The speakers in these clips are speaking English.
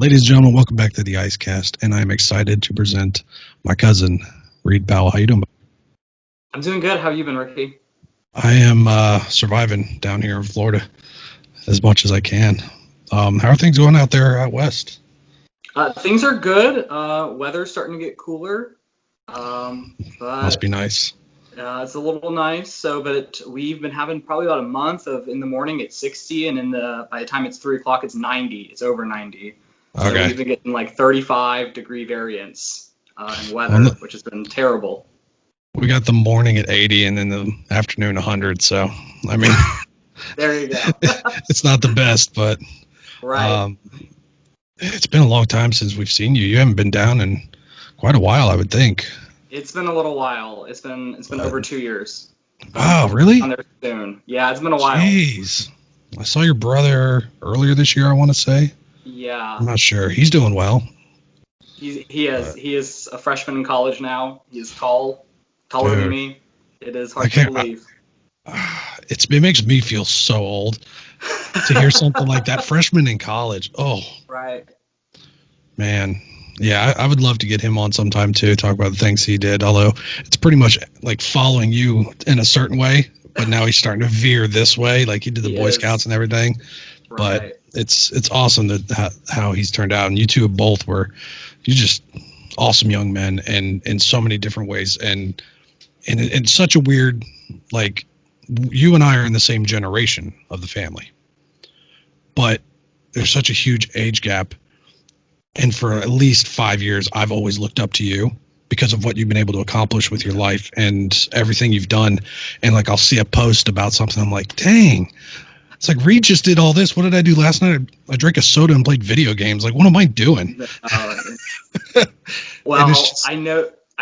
Ladies and gentlemen, welcome back to the ICEcast, and I'm excited to present my cousin, Reed Powell. How you doing? I'm doing good. How have you been, Ricky? I am surviving down here in Florida as much as I can. How are things going out there out west? Things are good. Weather's starting to get cooler. But Must be nice. it's a little nice. But we've been having probably about a month of in the morning it's 60, and by the time it's 3 o'clock it's 90. It's over 90. So Okay. we've been getting like 35-degree variance in weather, which has been terrible. We got the morning at 80 and then the afternoon 100. So, I mean, There you go. it's not the best, but Right. It's been a long time since we've seen you. You haven't been down in quite a while, I would think. It's been a little while. It's been over 2 years. Wow, really? On there soon. Yeah, it's been a while. Jeez. I saw your brother earlier this year, I want to say. Yeah. I'm not sure. He's doing well. He is a freshman in college now. He is taller than me. It is hard to believe. It makes me feel so old to hear something like that. Freshman in college. Oh, right. Man. Yeah, I would love to get him on sometime too, talk about the things he did. Although it's pretty much like following you in a certain way, but now he's starting to veer this way, like he did the Boy Scouts and everything. Right. But it's awesome that how he's turned out, and you two both were just awesome young men, and in so many different ways, and in such a weird, like, you and I are in the same generation of the family, but there's such a huge age gap. And for at least 5 years, I've always looked up to you because of what you've been able to accomplish with your life and everything you've done. And like, I'll see a post about something, I'm like, dang, it's like Reed just did all this. What did I do last night? I drank a soda and played video games. Like, what am I doing? Well, I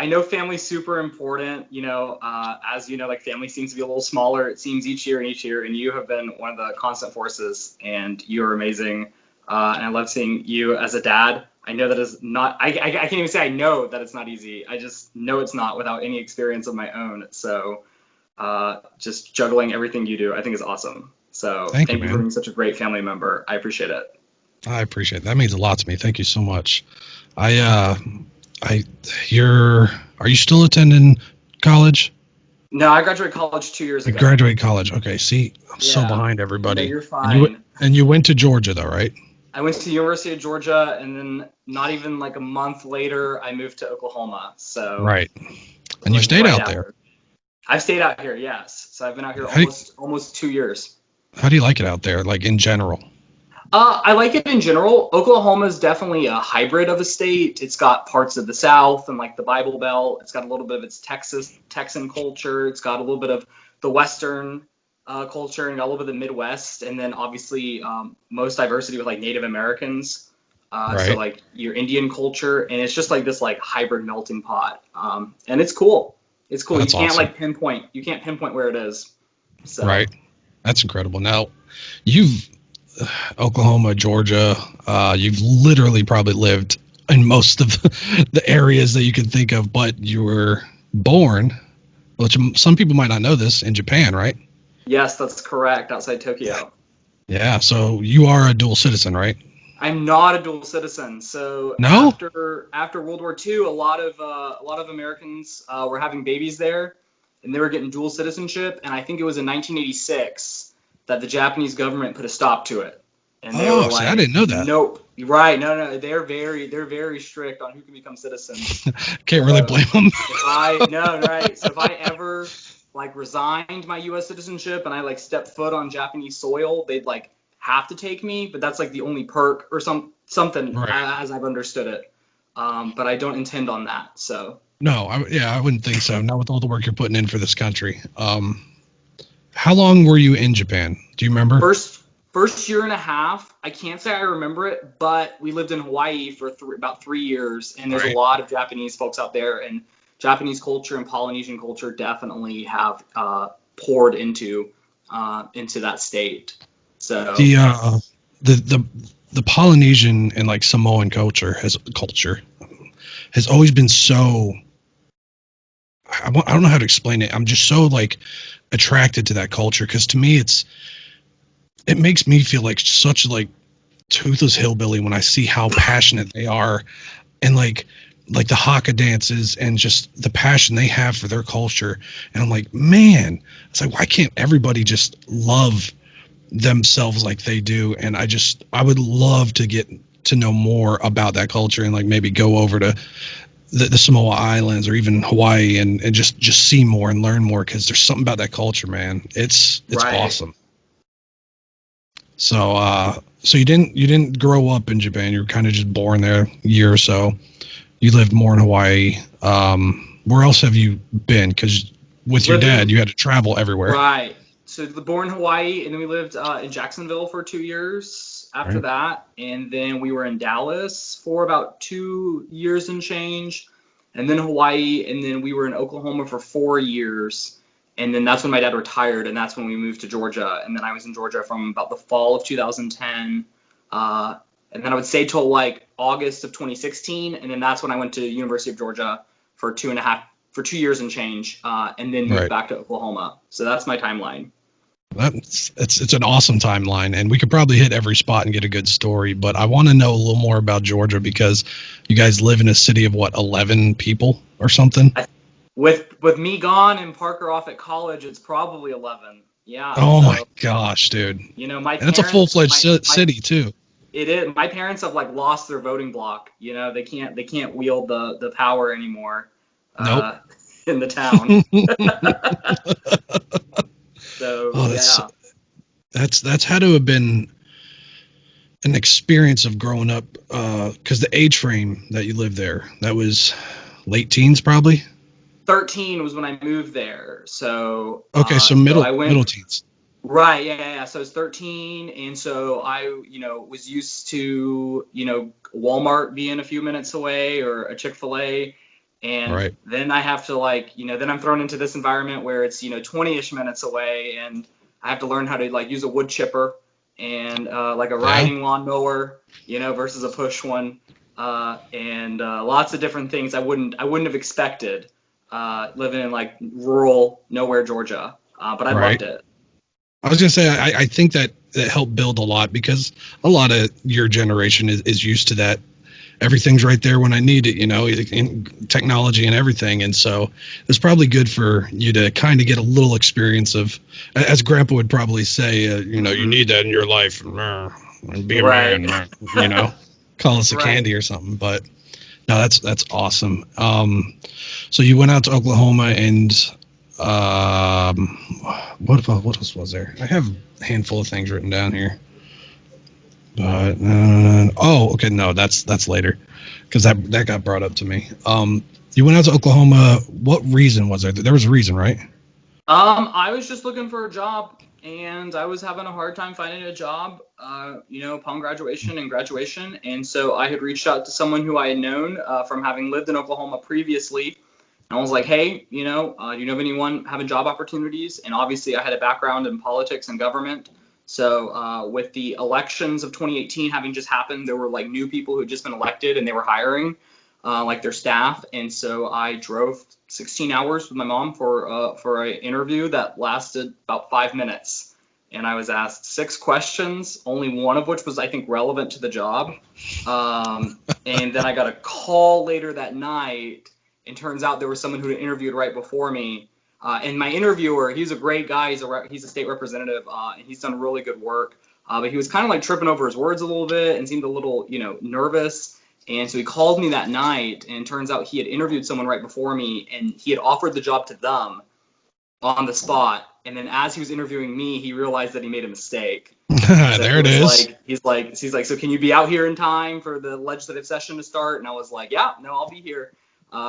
know family's super important. As you know, like, family seems to be a little smaller. It seems each year, and you have been one of the constant forces, and you are amazing. And I love seeing you as a dad. I know that is not, I can't even say I know that it's not easy. I just know it's not without any experience of my own. So just juggling everything you do, I think is awesome. So thank you for being such a great family member. I appreciate it. I appreciate it. That means a lot to me. Thank you so much. Are you still attending college? No, I graduated college 2 years ago. Graduate college. Okay. See, I'm so behind everybody. No, you're fine. And you went to Georgia though, right? I went to the University of Georgia, and then not even like a month later, I moved to Oklahoma. So right. And you stayed out there. I've stayed out here, yes. So I've been out here almost 2 years. How do you like it out there, like in general? I like it in general. Oklahoma is definitely a hybrid of a state. It's got parts of the South and like the Bible Belt. It's got a little bit of its Texan culture. It's got a little bit of the Western culture, and a little bit of the Midwest, and then obviously most diversity with like Native Americans. Right. So like your Indian culture, and it's just like this like hybrid melting pot. And it's cool. It's cool. That's you can't awesome. You can't pinpoint where it is. So. Right. That's incredible. Now, you've Oklahoma, Georgia, you've literally probably lived in most of the areas that you can think of, but you were born, which some people might not know this, in Japan, right? Yes, that's correct. Outside Tokyo. Yeah. So you are a dual citizen, right? I'm not a dual citizen. So no? After World War II, a lot of Americans were having babies there, and they were getting dual citizenship. And I think it was in 1986 that the Japanese government put a stop to it. And they were like, see, I didn't know that. Nope. Right. No. They're very strict on who can become citizens. Can't really blame them. Right. So if I ever like resigned my U.S. citizenship and I like stepped foot on Japanese soil, they'd like have to take me, but that's like the only perk or something as I've understood it. But I don't intend on that. So no, I wouldn't think so. Not with all the work you're putting in for this country. How long were you in Japan? Do you remember? First year and a half. I can't say I remember it, but we lived in Hawaii for about 3 years, and there's a lot of Japanese folks out there, and Japanese culture and Polynesian culture definitely have poured into that state. So the Polynesian and like Samoan culture has always been so. I don't know how to explain it. I'm just so like attracted to that culture because to me it makes me feel like such like toothless hillbilly when I see how passionate they are, and like the haka dances and just the passion they have for their culture. And I'm like, man, it's like, why can't everybody just love themselves like they do? And I would love to get to know more about that culture, and like maybe go over to the Samoa Islands or even Hawaii, and just see more and learn more, because there's something about that culture, man. It's Right. awesome. So so you didn't grow up in Japan. You were kind of just born there a year or so. You lived more in Hawaii. Where else have you been? Because with your dad, you had to travel everywhere. Right. So born in Hawaii, and then we lived in Jacksonville for 2 years after that. And then we were in Dallas for about 2 years and change. And then Hawaii, and then we were in Oklahoma for 4 years. And then that's when my dad retired, and that's when we moved to Georgia. And then I was in Georgia from about the fall of 2010. And then I would say till like August of 2016. And then that's when I went to University of Georgia for 2 years and change, and then moved back to Oklahoma. So that's my timeline. It's an awesome timeline, and we could probably hit every spot and get a good story, but I want to know a little more about Georgia, because you guys live in a city of 11 people or something? With me gone and Parker off at college, it's probably 11. Yeah. Oh my gosh, dude. You know, my and it's a full-fledged city too. It is. My parents have like lost their voting block. You know, they can't wield the power anymore. Nope. In the town. So that's had to have been an experience of growing up, because the age frame that you lived there, that was late teens probably. 13 was when I moved there. So okay, so middle teens. Right, yeah. So I was 13, and so I, was used to, Walmart being a few minutes away, or a Chick-fil-A. And then I have to then I'm thrown into this environment where it's, 20-ish minutes away, and I have to learn how to use a wood chipper and like a riding lawnmower, versus a push one, and lots of different things I wouldn't have expected living in rural nowhere Georgia, but I loved it. I was gonna say I think that helped build a lot, because a lot of your generation is used to that. Everything's right there when I need it, in technology and everything. And so it's probably good for you to kind of get a little experience of, as Grandpa would probably say, you need that in your life, and be a man, call us a candy or something. But no, that's awesome. So you went out to Oklahoma, and what else was there? I have a handful of things written down here. But okay, no, that's later, because that got brought up to me. You went out to Oklahoma. What reason was there? There was a reason, right? I was just looking for a job, and I was having a hard time finding a job, upon graduation, and so I had reached out to someone who I had known from having lived in Oklahoma previously. And I was like, hey, do you know of anyone having job opportunities? And obviously I had a background in politics and government. So with the elections of 2018 having just happened, there were new people who had just been elected, and they were hiring their staff. And so I drove 16 hours with my mom for an interview that lasted about 5 minutes. And I was asked 6 questions, only one of which was, I think, relevant to the job. And then I got a call later that night, and turns out there was someone who had interviewed right before me. And my interviewer, he's a great guy. He's a state representative, and he's done really good work. But he was kind of tripping over his words a little bit and seemed a little, nervous. And so he called me that night, and it turns out he had interviewed someone right before me, and he had offered the job to them on the spot. And then as he was interviewing me, he realized that he made a mistake. There it is. He's like, so can you be out here in time for the legislative session to start? And I was like, yeah, no, I'll be here.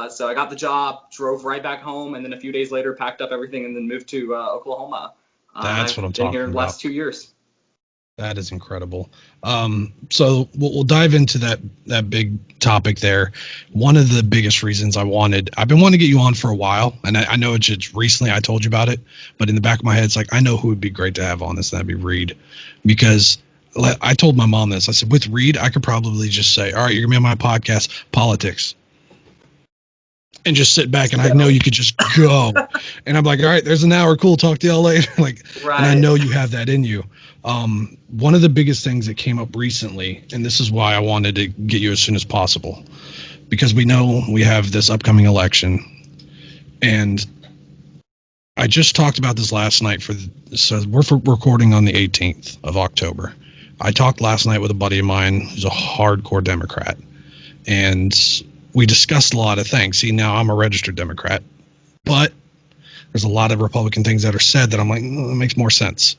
So I got the job, drove right back home, and then a few days later packed up everything and then moved to Oklahoma. That's what I'm talking about. I've been here the last 2 years. That is incredible. So we'll dive into that big topic there. One of the biggest reasons I've been wanting to get you on for a while, and I know it's just recently I told you about it, but in the back of my head, it's I know who would be great to have on this, and that'd be Reed, because I told my mom this. I said, with Reed, I could probably just say, all right, you're going to be on my podcast, politics. and just sit back, and I know you could just go. And I'm like, all right, there's an hour. Cool. Talk to y'all later. Like, Right. And I know you have that in you. One of the biggest things that came up recently, and this is why I wanted to get you as soon as possible, because we know we have this upcoming election, and I just talked about this last night. So we're recording on the 18th of October. I talked last night with a buddy of mine who's a hardcore Democrat, and we discussed a lot of things. See, now I'm a registered Democrat, but there's a lot of Republican things that are said that I'm like, it makes more sense.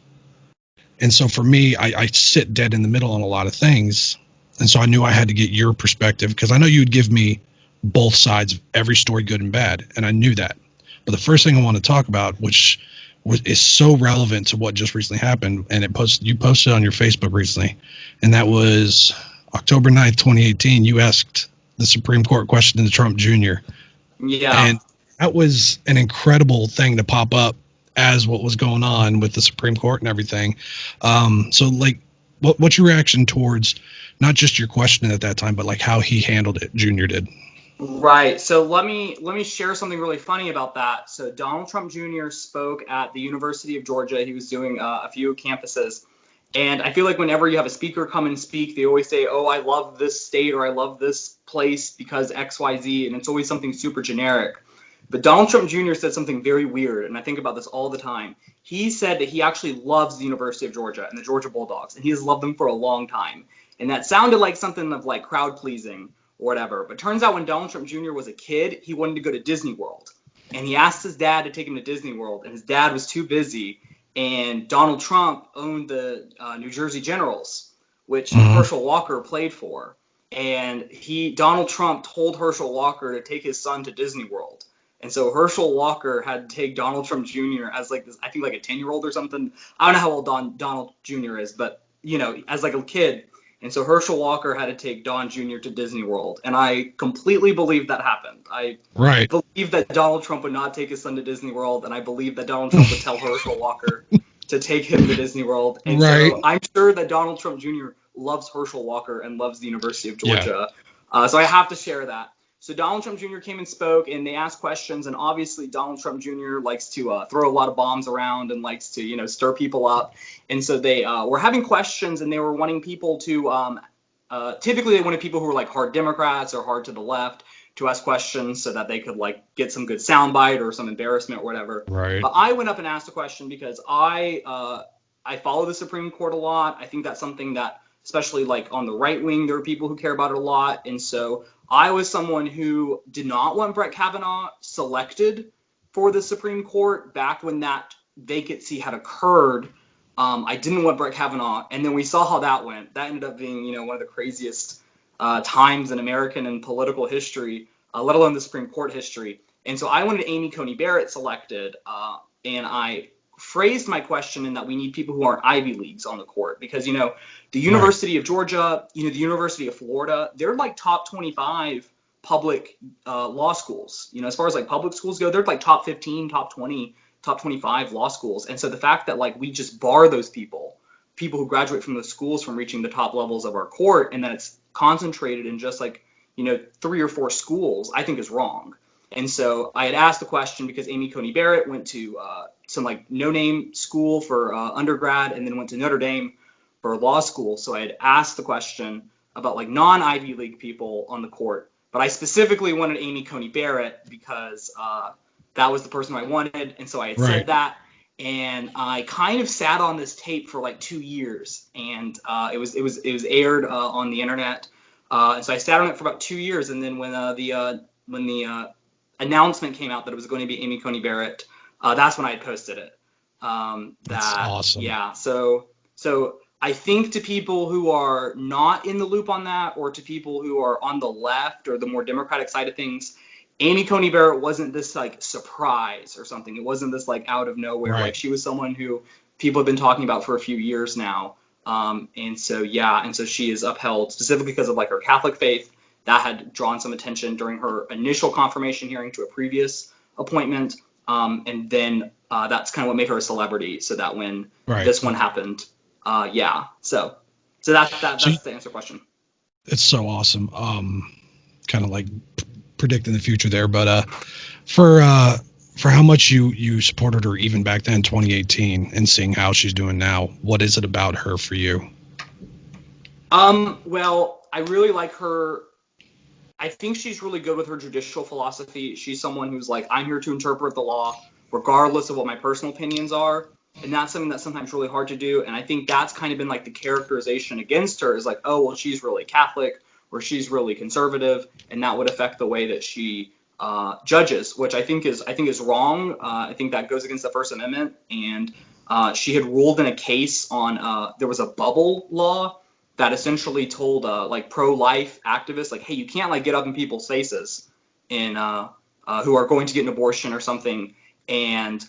And so for me, I sit dead in the middle on a lot of things. And so I knew I had to get your perspective, because I know you'd give me both sides of every story, good and bad. And I knew that. But the first thing I want to talk about, which is so relevant to what just recently happened, and you posted on your Facebook recently, and that was October 9th, 2018. You asked the Supreme Court question to Trump Jr. Yeah. And that was an incredible thing to pop up as what was going on with the Supreme Court and everything. So like, what's your reaction towards not just your question at that time, but like how he handled it, Jr. did? Right. So let me share something really funny about that. So Donald Trump Jr. spoke at the University of Georgia. He was doing a few campuses. And I feel like whenever you have a speaker come and speak, they always say, oh, I love this state or I love this place because X, Y, Z. And it's always something super generic. But Donald Trump Jr. said something very weird, and I think about this all the time. He said that he actually loves the University of Georgia and the Georgia Bulldogs, and he has loved them for a long time. And that sounded like something of like crowd pleasing or whatever. But turns out when Donald Trump Jr. was a kid, he wanted to go to Disney World. And he asked his dad to take him to Disney World, and his dad was too busy. And Donald Trump owned the New Jersey Generals, which Herschel Walker played for. And Donald Trump told Herschel Walker to take his son to Disney World. And so Herschel Walker had to take Donald Trump Jr. as like this, I think like a 10-year-old or something. I don't know how old Donald Jr. is, but as like a kid. And so Herschel Walker had to take Don Jr. to Disney World. And I completely believe that happened. I believe that Donald Trump would not take his son to Disney World. And I believe that Donald Trump would tell Herschel Walker to take him to Disney World. And so I'm sure that Donald Trump Jr. loves Herschel Walker and loves the University of Georgia. Yeah. So I have to share that. So Donald Trump Jr. came and spoke, and they asked questions, and obviously Donald Trump Jr. likes to throw a lot of bombs around and likes to, stir people up. And so they were having questions, and they were wanting people to typically they wanted people who were like hard Democrats or hard to the left to ask questions so that they could like get some good soundbite or some embarrassment or whatever. Right. But I went up and asked a question because I follow the Supreme Court a lot. I think that's something that, especially like on the right wing, there are people who care about it a lot. And so I was someone who did not want Brett Kavanaugh selected for the Supreme Court back when that vacancy had occurred. I didn't want Brett Kavanaugh. And then we saw how that went. That ended up being, one of the craziest times in American and political history, let alone the Supreme Court history. And so I wanted Amy Coney Barrett selected. And I phrased my question in that we need people who aren't Ivy Leagues on the court because, the University of Georgia, the University of Florida, they're like top 25 public law schools. As far as like public schools go, they're like top 15, top 20, top 25 law schools. And so the fact that like we just bar those people who graduate from those schools from reaching the top levels of our court, and that it's concentrated in just like, 3 or 4 schools, I think is wrong. And so I had asked the question because Amy Coney Barrett went to some like no-name school for undergrad and then went to Notre Dame for law school. So I had asked the question about like non-Ivy League people on the court. But I specifically wanted Amy Coney Barrett because that was the person I wanted. And so I had said that. And I kind of sat on this tape for like 2 years. And it was aired on the internet. And so I sat on it for about 2 years. And then when the announcement came out that it was going to be Amy Coney Barrett, that's when I had posted it. That's awesome. Yeah. So I think to people who are not in the loop on that, or to people who are on the left or the more Democratic side of things, Amy Coney Barrett wasn't this like surprise or something. It wasn't this like out of nowhere. Like she was someone who people have been talking about for a few years now. And so she is upheld specifically because of like her Catholic faith. That had drawn some attention during her initial confirmation hearing to a previous appointment. And then that's kind of what made her a celebrity. So that when this one happened, So that's to answer the question. It's so awesome. Kind of like predicting the future there, but for how much you supported her even back then, 2018, and seeing how she's doing now, what is it about her for you? Well, I really like her. I think she's really good with her judicial philosophy. She's someone who's like, I'm here to interpret the law, regardless of what my personal opinions are. And that's something that's sometimes really hard to do. And I think that's kind of been like the characterization against her is like, oh, well, she's really Catholic or she's really conservative, and that would affect the way that she judges, which I think is wrong. I think that goes against the First Amendment. And she had ruled in a case on there was a bubble law that essentially told like pro-life activists like, hey, you can't like get up in people's faces and who are going to get an abortion or something. And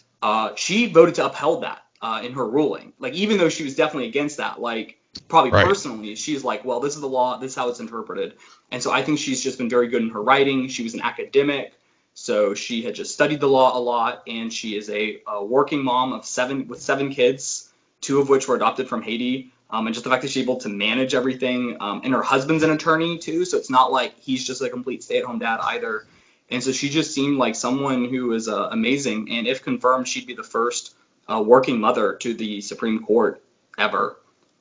she voted to uphold that in her ruling. Like, even though she was definitely against that, like probably personally, she's like, well, this is the law, this is how it's interpreted. And so I think she's just been very good in her writing. She was an academic, so she had just studied the law a lot, and she is a working mom of seven kids, 2 of which were adopted from Haiti. And just the fact that she's able to manage everything, and her husband's an attorney too, so it's not like he's just a complete stay-at-home dad either. And so she just seemed like someone who is amazing, and if confirmed, she'd be the first working mother to the Supreme Court ever.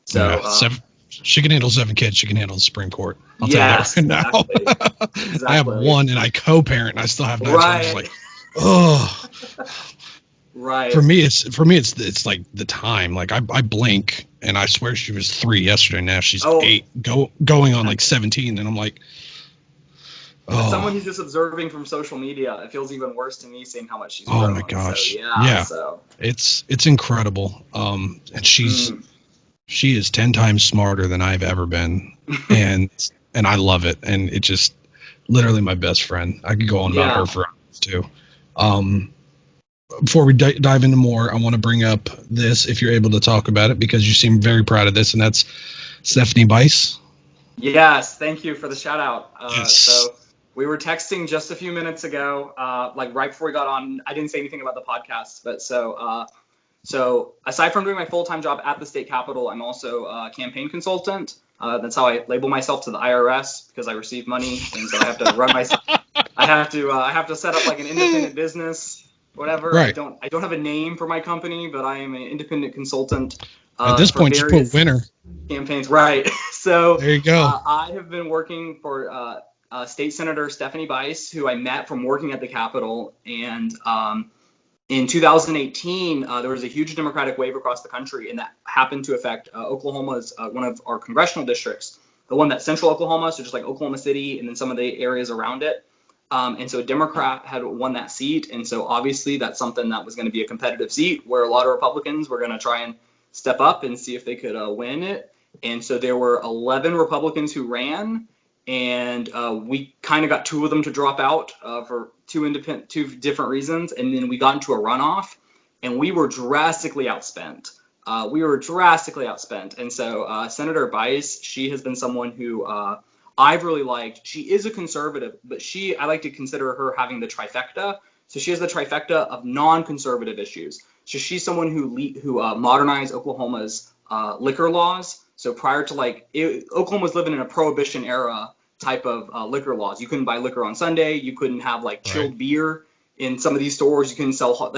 So yeah, she can handle 7 kids. She can handle the Supreme Court. I'll tell you that right now. Exactly. I have 1, and I co-parent, and I still have 9. So I'm just like, oh. Right. For me, it's like the time. Like I blink, and I swear she was 3 yesterday. Now she's 8, going on like 17, and I'm like, oh. As someone who's just observing from social media, it feels even worse to me seeing how much she's grown. Oh my gosh. So, yeah. So it's incredible. And she is 10 times smarter than I've ever been, and I love it. And it just literally my best friend. I could go on about her for hours too. Before we dive into more, I want to bring up this, if you're able to talk about it, because you seem very proud of this, and that's Stephanie Bice. Yes, thank you for the shout out. Yes. So we were texting just a few minutes ago, like right before we got on. I didn't say anything about the podcast, but so aside from doing my full-time job at the state capitol, I'm also a campaign consultant. That's how I label myself to the IRS, because I receive money, and so I have to run myself. I have to set up like an independent business. Whatever. Right. I don't have a name for my company, but I am an independent consultant. At this point, you put winner. Campaigns, right? So there you go. I have been working for State Senator Stephanie Bice, who I met from working at the Capitol, and in 2018 there was a huge Democratic wave across the country, and that happened to affect Oklahoma's one of our congressional districts, the one that's central Oklahoma, so just like Oklahoma City, and then some of the areas around it. And so a Democrat had won that seat. And so obviously that's something that was going to be a competitive seat where a lot of Republicans were going to try and step up and see if they could win it. And so there were 11 Republicans who ran, and we kind of got 2 of them to drop out for 2 different reasons. And then we got into a runoff, and we were drastically outspent. And so Senator Bice, she has been someone who I've really liked. She is a conservative, but I like to consider her having the trifecta. So she has the trifecta of non-conservative issues. So she's someone who modernized Oklahoma's liquor laws. So prior to Oklahoma was living in a prohibition era type of liquor laws. You couldn't buy liquor on Sunday. You couldn't have chilled beer in some of these stores. You couldn't sell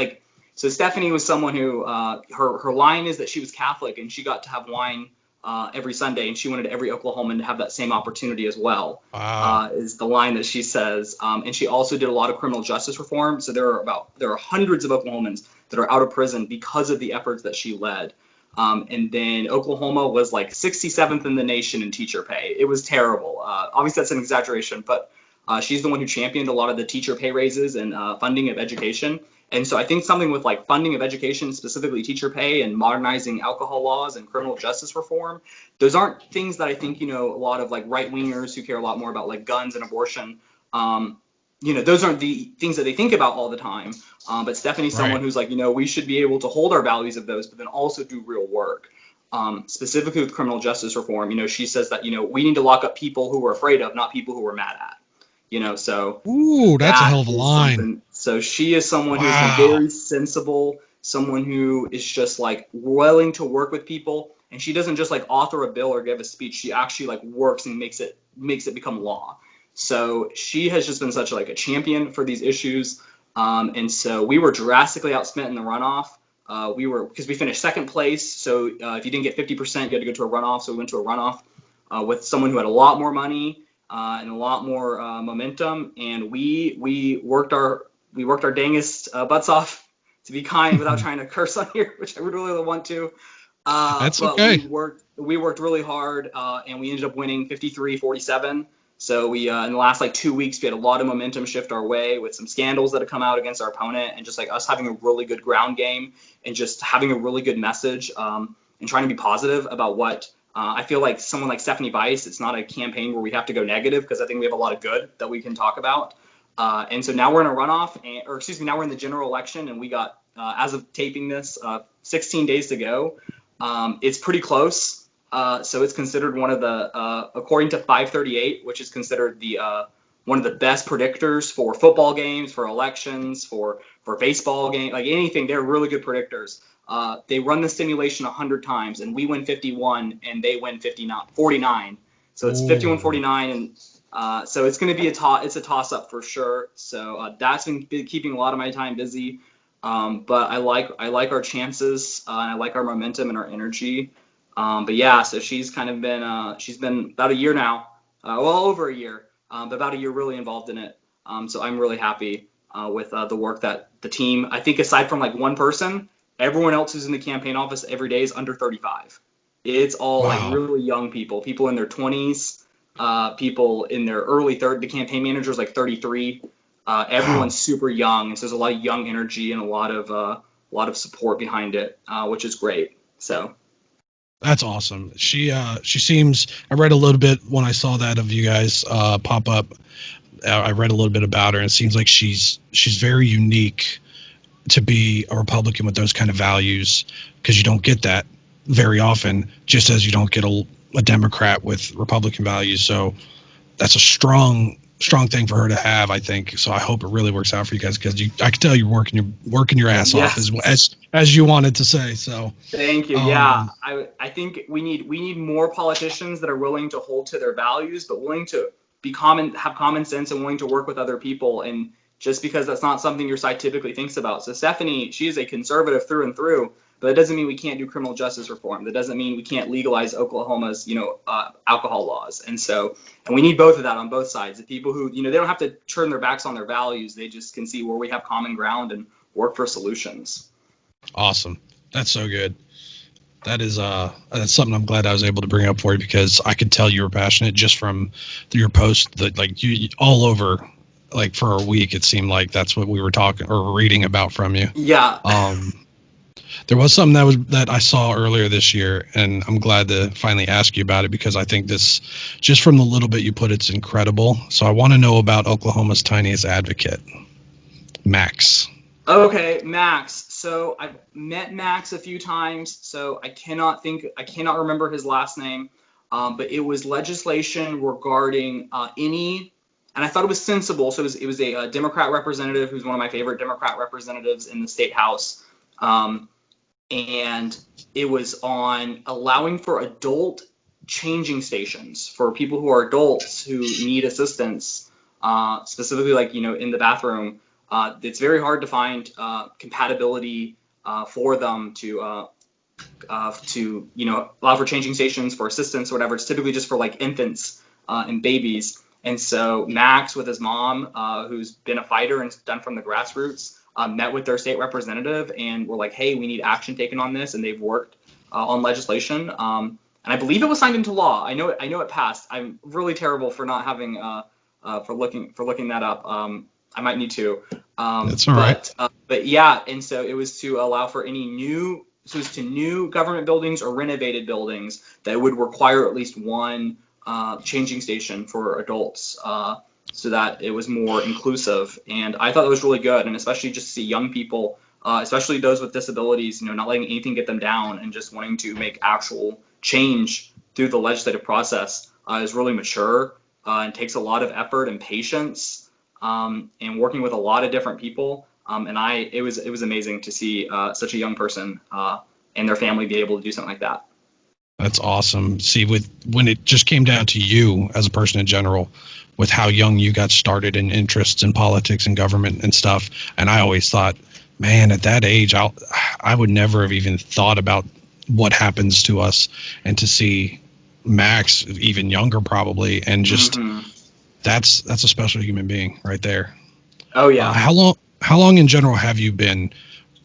So Stephanie was someone who her line is that she was Catholic, and she got to have wine every Sunday, and she wanted every Oklahoman to have that same opportunity as well. Wow. Is the line that she says. And she also did a lot of criminal justice reform. So there are hundreds of Oklahomans that are out of prison because of the efforts that she led. And then Oklahoma was 67th in the nation in teacher pay. It was terrible. Obviously that's an exaggeration, but she's the one who championed a lot of the teacher pay raises and funding of education. And so I think something with funding of education, specifically teacher pay, and modernizing alcohol laws and criminal justice reform, those aren't things that I think, a lot of right wingers who care a lot more about guns and abortion, those aren't the things that they think about all the time. But Stephanie's someone who's we should be able to hold our values of those, but then also do real work. Specifically with criminal justice reform, she says that, we need to lock up people who we're afraid of, not people who we're mad at. So ooh, that's a hell of a line. So she is someone who's very sensible, someone who is just willing to work with people, and she doesn't just author a bill or give a speech. She actually works and makes it become law. So she has just been such like a champion for these issues. And so we were drastically outspent in the runoff. Because we finished second place. So if you didn't get 50%, you had to go to a runoff. So we went to a runoff with someone who had a lot more money and a lot more momentum. And we worked our dangest butts off, to be kind, without trying to curse on here, which I would really want to. That's but okay. we worked really hard, and we ended up winning 53-47. So we in the last like 2 weeks, we had a lot of momentum shift our way with some scandals that have come out against our opponent, and just like us having a really good ground game and just having a really good message, and trying to be positive about what I feel like someone like Stephanie Bice. It's not a campaign where we have to go negative, because I think we have a lot of good that we can talk about. And so now we're in a runoff, now we're in the general election, and we got, as of taping this, 16 days to go. It's pretty close. So it's considered one of the, according to 538, which is considered the one of the best predictors for football games, for elections, for baseball games, like anything. They're really good predictors. They run the simulation 100 times, and we win 51, and they win 49. So it's 51-49, and so it's going to be it's a toss up for sure. So that's been keeping a lot of my time busy. But I like our chances, and I like our momentum and our energy. But yeah, so she's kind of been she's been about a year now, well over a year, but about a year really involved in it. So I'm really happy with the work that the team. I think aside from like one person, everyone else who's in the campaign office every day is under 35. It's all like really young people in their 20s, people in their early 30s. The campaign manager is like 33. Everyone's super young, and so there's a lot of young energy and a lot of support behind it, which is great. So. That's awesome. She seems. I read a little bit when I saw that of you guys pop up. I read a little bit about her, and it seems like she's very unique to be a Republican with those kind of values, because you don't get that very often, just as you don't get a Democrat with Republican values. So that's a strong thing for her to have, I think. So I hope it really works out for you guys, because I can tell you're working your ass off as you wanted to say. So thank you. Yeah, I think we need more politicians that are willing to hold to their values, but willing to have common sense and willing to work with other people. And just because that's not something your side typically thinks about. So Stephanie, she is a conservative through and through, but that doesn't mean we can't do criminal justice reform. That doesn't mean we can't legalize Oklahoma's, alcohol laws. And we need both of that on both sides. The people who, they don't have to turn their backs on their values. They just can see where we have common ground and work for solutions. Awesome. That's so good. That is that's something I'm glad I was able to bring up for you, because I could tell you were passionate just from your post, that like you all over, like for a week, it seemed like that's what we were talking or reading about from you. Yeah. There was something that I saw earlier this year, and I'm glad to finally ask you about it, because I think this, just from the little bit you put, it's incredible. So I want to know about Oklahoma's tiniest advocate, Max. Okay, Max. So I've met Max a few times, so I cannot remember his last name, but it was legislation regarding and I thought it was sensible. So it was a Democrat representative who's one of my favorite Democrat representatives in the state house. And it was on allowing for adult changing stations for people who are adults who need assistance, specifically like, in the bathroom. It's very hard to find compatibility for them to allow for changing stations for assistance or whatever. It's typically just for like infants and babies. And so Max, with his mom, who's been a fighter and done from the grassroots, met with their state representative and were like, hey, we need action taken on this. And they've worked on legislation. And I believe it was signed into law. I know it passed. I'm really terrible for not having for looking that up. I might need to. That's all right. But yeah, and so it was to allow for new government buildings or renovated buildings that would require at least one changing station for adults, so that it was more inclusive. And I thought it was really good, and especially just to see young people, especially those with disabilities, not letting anything get them down and just wanting to make actual change through the legislative process is really mature and takes a lot of effort and patience, and working with a lot of different people. And it was amazing to see such a young person and their family be able to do something like that. That's awesome. See, when it just came down to you as a person in general, with how young you got started in interests in politics and government and stuff, and I always thought, man, at that age, I would never have even thought about what happens to us, and to see Max even younger probably, and just that's a special human being right there. Oh yeah. How long in general have you been?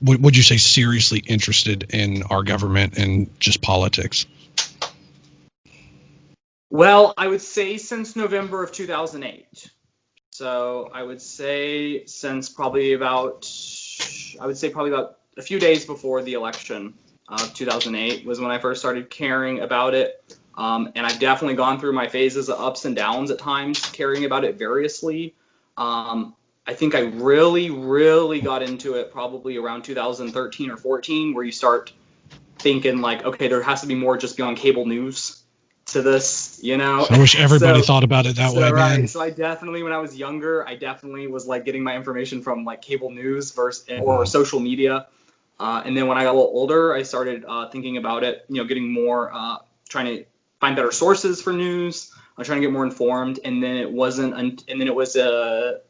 Would you say seriously interested in our government and just politics? Well, I would say since November of 2008. So I would say since probably about a few days before the election of 2008 was when I first started caring about it. And I've definitely gone through my phases of ups and downs at times, caring about it variously. I think I really, really got into it probably around 2013 or 14, where you start thinking like, okay, there has to be more just beyond cable news to this, you know. I wish everybody thought about it that way, right. man. So I definitely, when I was younger, I definitely was like getting my information from like cable news or social media. And then when I got a little older, I started thinking about it, you know, getting more, trying to find better sources for news. I'm trying to get more informed. And then it was the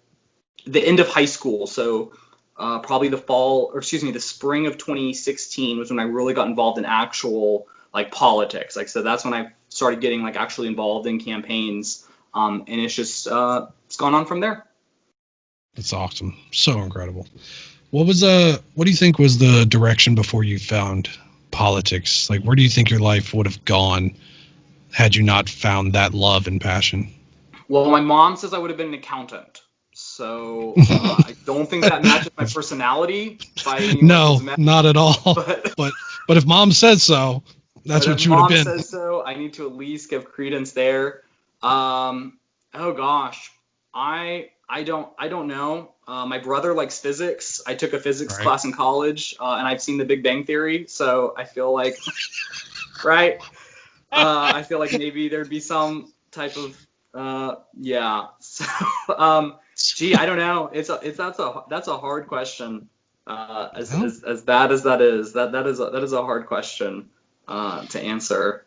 end of high school. So probably the spring of 2016 was when I really got involved in actual like politics. Like, so that's when I started getting like actually involved in campaigns. And it's just, it's gone on from there. That's awesome. So incredible. What do you think was the direction before you found politics? Like, where do you think your life would have gone had you not found that love and passion? Well, my mom says I would have been an accountant. So I don't think that matches my personality. No, not at all. But if mom says so, that's what you would have been. If mom says so, I need to at least give credence there. Oh gosh, I don't know. My brother likes physics. I took a physics class in college, and I've seen The Big Bang Theory, so I feel like, right? I feel like maybe there'd be some type of, yeah. So, gee, I don't know. That's a hard question. As bad as that is, that is a hard question to answer.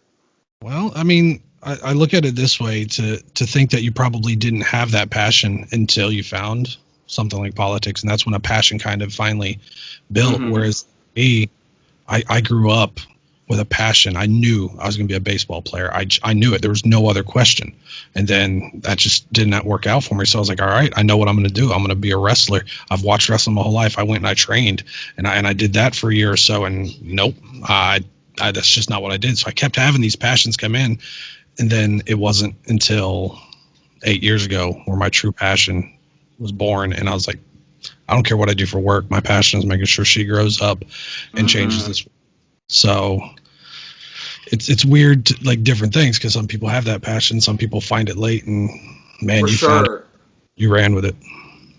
Well, I mean, I look at it this way, to think that you probably didn't have that passion until you found something like politics, and that's when a passion kind of finally built. Whereas me, I grew up with a passion. I knew I was going to be a baseball player. I knew it. There was no other question. And then that just did not work out for me. So I was like, all right, I know what I'm going to do. I'm going to be a wrestler. I've watched wrestling my whole life. I went and I trained, and I did that for a year or so. And nope, that's just not what I did. So I kept having these passions come in. And then it wasn't until 8 years ago where my true passion was born. And I was like, I don't care what I do for work. My passion is making sure she grows up and changes this. So it's weird to, like, different things, because some people have that passion, some people find it late, and man, found it. You ran with it.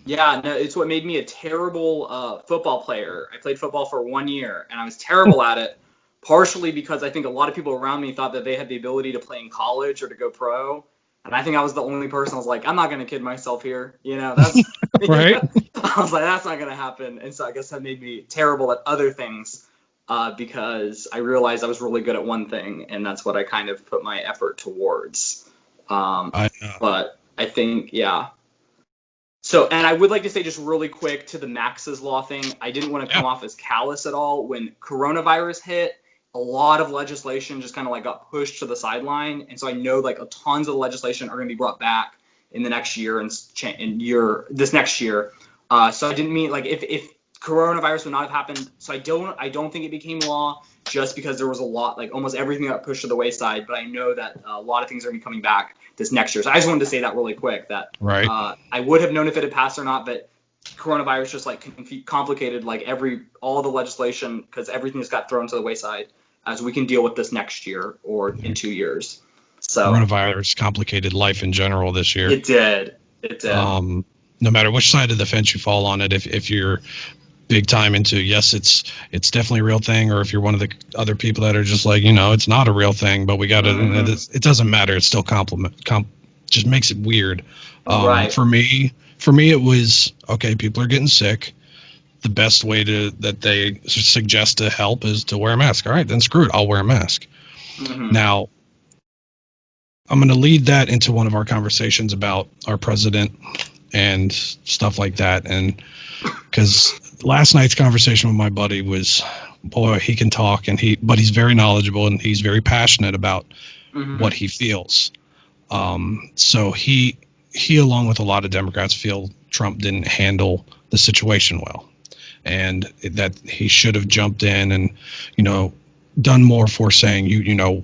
Yeah, no, it's what made me a terrible football player. I played football for 1 year, and I was terrible at it, partially because I think a lot of people around me thought that they had the ability to play in college or to go pro. And I think I was the only person. I was like, I'm not going to kid myself here. You know, that's right. I was like, that's not going to happen. And so I guess that made me terrible at other things. Because I realized I was really good at one thing, and that's what I kind of put my effort towards. But I think, yeah. So, and I would like to say just really quick to the Max's Law thing, I didn't want to come off as callous at all. When coronavirus hit, a lot of legislation just kind of like got pushed to the sideline. And so I know like tons of legislation are going to be brought back in the next year this next year. So I didn't mean like if coronavirus would not have happened. So I don't think it became law just because there was a lot, like almost everything got pushed to the wayside. But I know that a lot of things are going to be coming back this next year. So I just wanted to say that really quick, that I would have known if it had passed or not, but coronavirus just like complicated like all the legislation, because everything just got thrown to the wayside as we can deal with this next year or in 2 years. So coronavirus complicated life in general this year. It did. No matter which side of the fence you fall on it, if you're big time into, yes, it's definitely a real thing, or if you're one of the other people that are just like, you know, it's not a real thing, but we got to, it doesn't matter. It's still just makes it weird. Right. For me, it was, okay, people are getting sick. The best way that they suggest to help is to wear a mask. All right, then screw it. I'll wear a mask. Mm-hmm. Now, I'm going to lead that into one of our conversations about our president and stuff like that. And because last night's conversation with my buddy was, boy, he can talk, but he's very knowledgeable and he's very passionate about Mm-hmm. what he feels. So he along with a lot of Democrats feel Trump didn't handle the situation well, and that he should have jumped in and, done more for saying,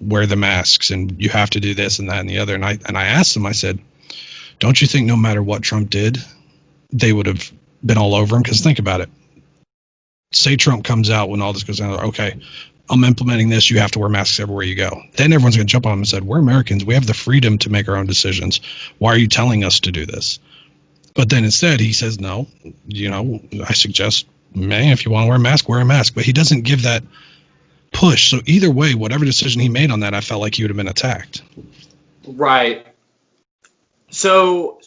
wear the masks and you have to do this and that and the other. And I asked him, I said, don't you think no matter what Trump did, they would have been all over him? Because think about it. Say Trump comes out when all this goes down. Okay, I'm implementing this. You have to wear masks everywhere you go. Then everyone's going to jump on him and said, we're Americans. We have the freedom to make our own decisions. Why are you telling us to do this? But then instead he says, no, I suggest, man, if you want to wear a mask, wear a mask. But he doesn't give that push. So either way, whatever decision he made on that, I felt like he would have been attacked. Right. So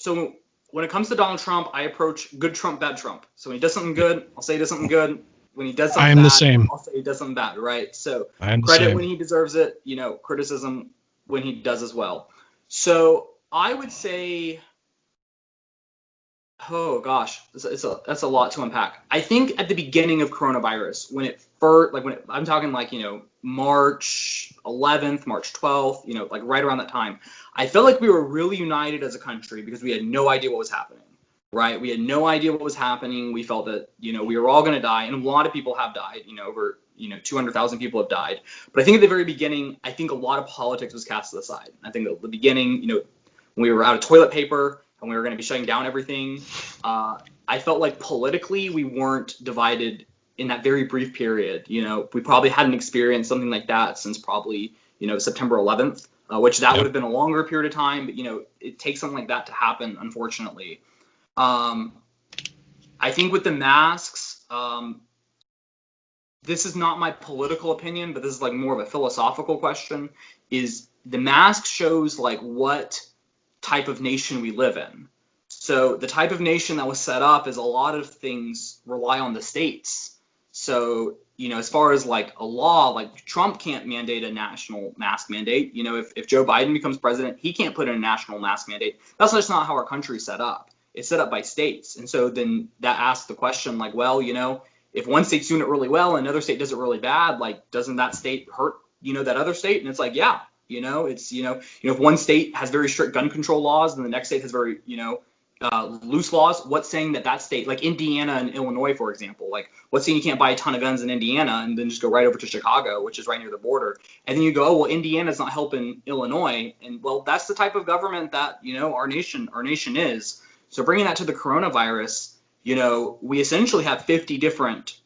when it comes to Donald Trump, I approach good Trump, bad Trump. So when he does something good, I'll say he does something good. When he does something I am bad, the same. I'll say he does something bad, right? So I am the credit same. when he deserves it, criticism when he does as well. So I would say, oh gosh, that's a lot to unpack. I think at the beginning of coronavirus, when it first, I'm talking March 11th, March 12th, right around that time, I felt like we were really united as a country because we had no idea what was happening, right? We had no idea what was happening. We felt that, we were all going to die, and a lot of people have died, over 200,000 people have died. But I think at the very beginning, I think a lot of politics was cast aside. I think at the beginning, when we were out of toilet paper and we were going to be shutting down everything, I felt like politically we weren't divided in that very brief period. We probably hadn't experienced something like that since probably, September 11th, which that would have been a longer period of time. But, it takes something like that to happen, unfortunately. I think with the masks, this is not my political opinion, but this is more of a philosophical question, is the mask shows what type of nation we live in. So the type of nation that was set up is a lot of things rely on the states. So, as far as a law, Trump can't mandate a national mask mandate. If Joe Biden becomes president, he can't put in a national mask mandate. That's just not how our country's set up. It's set up by states. And so then that asks the question, if one state's doing it really well and another state does it really bad, doesn't that state hurt, that other state? And it's yeah, it's, if one state has very strict gun control laws and the next state has very, loose laws, what's saying that state, like Indiana and Illinois, for example, what's saying you can't buy a ton of guns in Indiana and then just go right over to Chicago, which is right near the border. And then you go, oh, well, Indiana's not helping Illinois. And well, that's the type of government that, our nation is. So bringing that to the coronavirus, we essentially have 50 different,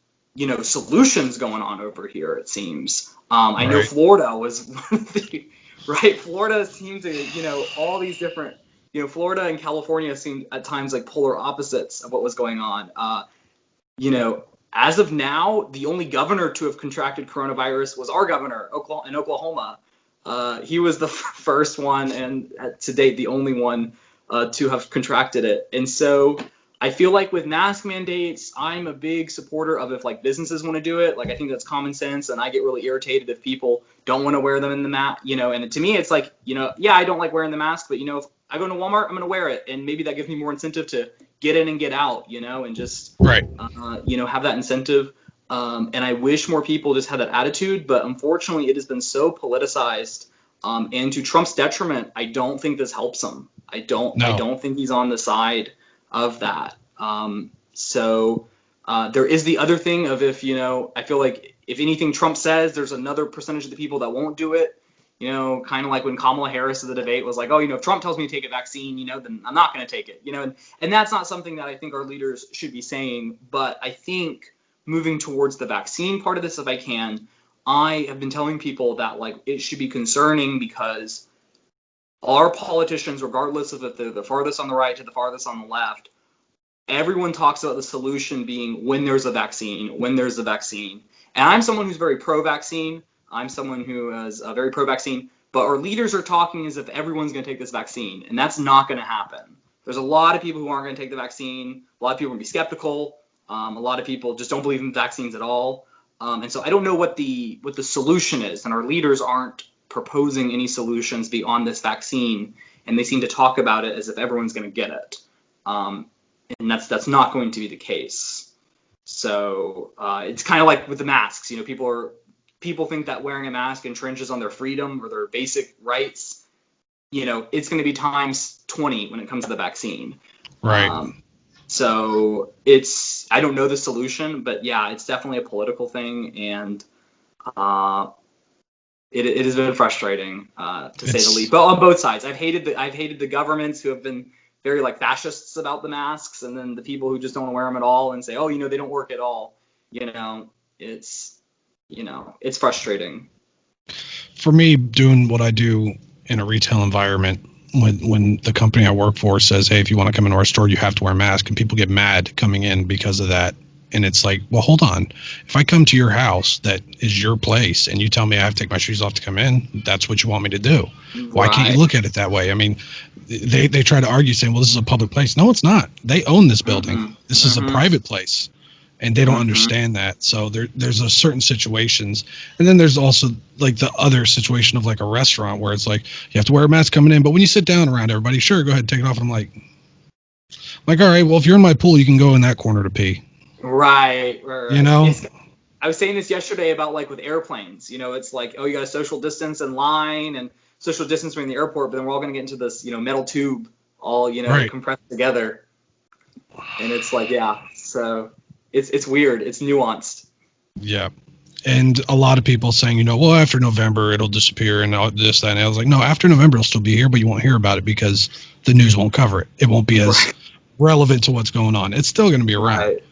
solutions going on over here, it seems. I know Florida was one of the, right? Florida seemed to, all these different, Florida and California seemed at times like polar opposites of what was going on. As of now, the only governor to have contracted coronavirus was our governor in Oklahoma. He was the first one and to date the only one to have contracted it. And so I feel like with mask mandates, I'm a big supporter of if businesses want to do it. I think that's common sense, and I get really irritated if people don't want to wear them in the mask. And to me, it's yeah, I don't like wearing the mask, but if I go to Walmart, I'm going to wear it, and maybe that gives me more incentive to get in and get out, and just have that incentive. And I wish more people just had that attitude, but unfortunately, it has been so politicized. And to Trump's detriment, I don't think this helps him. I don't think he's on the side of that. So there is the other thing of if, I feel like if anything Trump says, there's another percentage of the people that won't do it. Kind of like when Kamala Harris at the debate was oh, if Trump tells me to take a vaccine, then I'm not going to take it, and that's not something that I think our leaders should be saying. But I think moving towards the vaccine part of this, if I can, I have been telling people that it should be concerning because our politicians, regardless of if they're the farthest on the right to the farthest on the left, everyone talks about the solution being when there's a vaccine. And I'm someone who's very pro-vaccine. I'm someone who is very pro-vaccine. But our leaders are talking as if everyone's going to take this vaccine. And that's not going to happen. There's a lot of people who aren't going to take the vaccine. A lot of people are going to be skeptical. A lot of people just don't believe in vaccines at all. And so I don't know what the solution is. And our leaders aren't proposing any solutions beyond this vaccine, and they seem to talk about it as if everyone's going to get it. And that's not going to be the case. So it's kind of like with the masks. You know, people think that wearing a mask infringes on their freedom or their basic rights. You know, it's going to be times 20 when it comes to the vaccine. Right. So I don't know the solution, but yeah, it's definitely a political thing, and it has been frustrating to say the least. But on both sides, I've hated the governments who have been very like fascists about the masks, and then the people who just don't want to wear them at all and say, oh, you know, they don't work at all. You know, it's frustrating. For me, doing what I do in a retail environment, when the company I work for says, hey, if you want to come into our store, you have to wear a mask, and people get mad coming in because of that. And it's like, well, hold on. If I come to your house that is your place and you tell me I have to take my shoes off to come in, that's what you want me to do. Why can't you look at it that way? I mean, they try to argue saying, well, this is a public place. No, it's not. They own this building. This is a private place. And they don't understand that. So there's a certain situations. And then there's also like the other situation of like a restaurant where it's like, you have to wear a mask coming in. But when you sit down around everybody, sure, go ahead, take it off. And I'm like, all right, well, if you're in my pool, you can go in that corner to pee. Right. You know? I was saying this yesterday about like with airplanes. You know, it's like, oh, you got to social distance in line and social distance in the airport, but then we're all going to get into this, you know, metal tube all, you know, compressed together. And it's like, yeah, so it's weird. It's nuanced. Yeah. And a lot of people saying, you know, well, after November, it'll disappear and this, that, and I was like, no, after November, it'll still be here, but you won't hear about it because the news won't cover it. It won't be as relevant to what's going on. It's still going to be around. Right.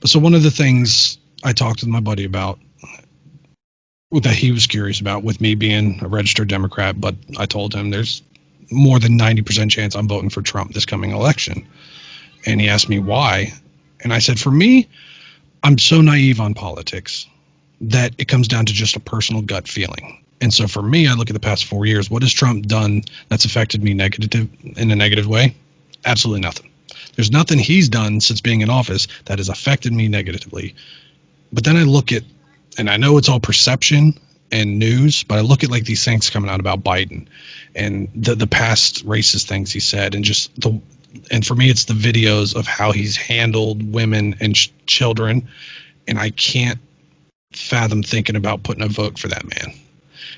But so one of the things I talked with my buddy about that he was curious about with me being a registered Democrat, but I told him there's more than 90% chance I'm voting for Trump this coming election. And he asked me why. And I said, for me, I'm so naive on politics that it comes down to just a personal gut feeling. And so for me, I look at the past 4 years, what has Trump done that's affected me in a negative way? Absolutely nothing. There's nothing he's done since being in office that has affected me negatively. But then I look at, and I know it's all perception and news, but I look at like these things coming out about Biden and the past racist things he said, and just and for me, it's the videos of how he's handled women and children. And I can't fathom thinking about putting a vote for that man.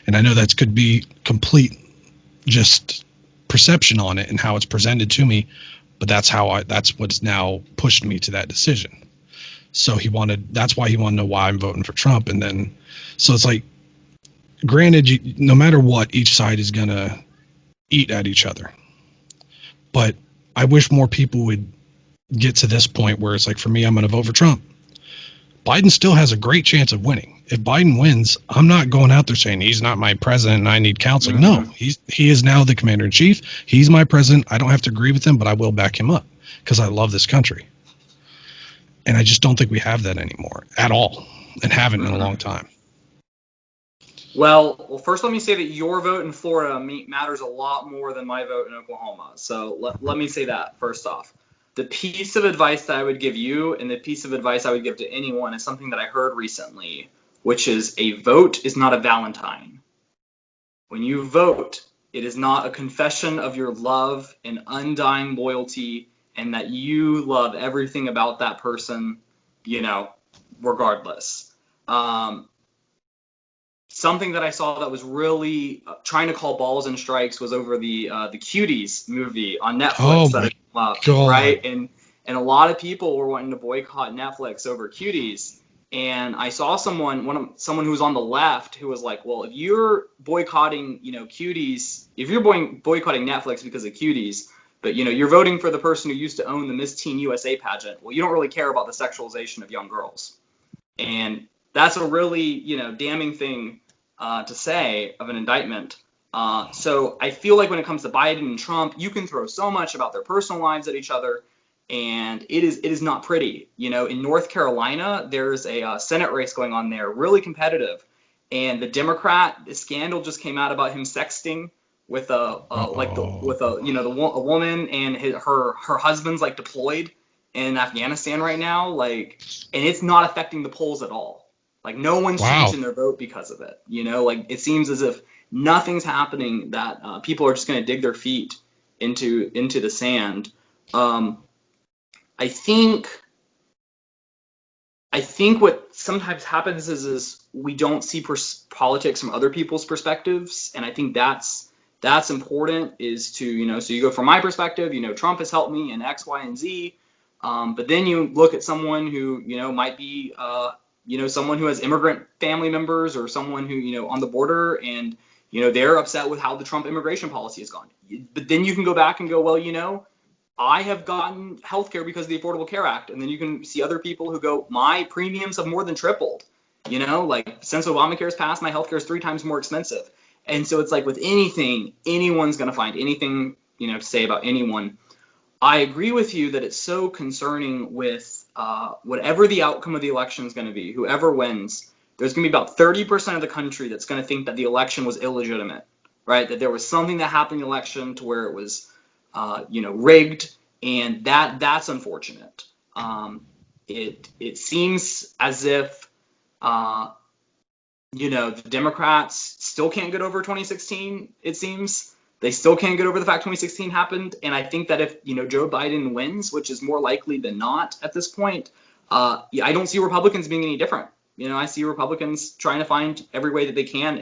And I know that could be complete just perception on it and how it's presented to me. But that's what's now pushed me to that decision. So that's why he wanted to know why I'm voting for Trump. And then, so it's like, granted, no matter what, each side is going to eat at each other. But I wish more people would get to this point where it's like, for me, I'm going to vote for Trump. Biden still has a great chance of winning. If Biden wins, I'm not going out there saying he's not my president and I need counseling. No, he is now the commander in chief. He's my president. I don't have to agree with him, but I will back him up because I love this country. And I just don't think we have that anymore at all, and haven't in a long time. Well, first let me say that your vote in Florida matters a lot more than my vote in Oklahoma. So let me say that first off. The piece of advice that I would give you and the piece of advice I would give to anyone is something that I heard recently, which is a vote is not a valentine. When you vote, it is not a confession of your love and undying loyalty and that you love everything about that person, you know, regardless. Something that I saw that was really trying to call balls and strikes was over the Cuties movie on Netflix that had come up, right? And a lot of people were wanting to boycott Netflix over Cuties. And I saw someone who was on the left who was like, well, if you're boycotting, you know, Cuties, if you're boycotting Netflix because of Cuties, but, you know, you're voting for the person who used to own the Miss Teen USA pageant, well, you don't really care about the sexualization of young girls. And that's a really, you know, damning thing to say of an indictment. So I feel like when it comes to Biden and Trump, you can throw so much about their personal lives at each other, and it is not pretty. You know, in North Carolina, there's a Senate race going on there, really competitive, and the scandal just came out about him sexting with a woman, and her husband's like deployed in Afghanistan right now, like, and it's not affecting the polls at all. Like no one's Wow. changing their vote because of it. Like it seems as if nothing's happening, that people are just going to dig their feet into the sand. I think what sometimes happens is we don't see politics from other people's perspectives, and I think that's important. Is to so you go from my perspective. Trump has helped me in X, Y, and Z, but then you look at someone who might be someone who has immigrant family members, or someone who on the border, and they're upset with how the Trump immigration policy has gone. But then you can go back and go, well, I have gotten health care because of the Affordable Care Act. And then you can see other people who go, my premiums have more than tripled. Like since Obamacare has passed, my health care is 3 times more expensive. And so it's like with anything, anyone's going to find anything, to say about anyone. I agree with you that it's so concerning with whatever the outcome of the election is going to be, whoever wins, there's going to be about 30% of the country that's going to think that the election was illegitimate, right? That there was something that happened in the election to where it was rigged, and that's unfortunate. It seems as if the Democrats still can't get over 2016. It seems they still can't get over the fact 2016 happened, and I think that if Joe Biden wins, which is more likely than not at this point, I don't see Republicans being any different. I see Republicans trying to find every way that they can,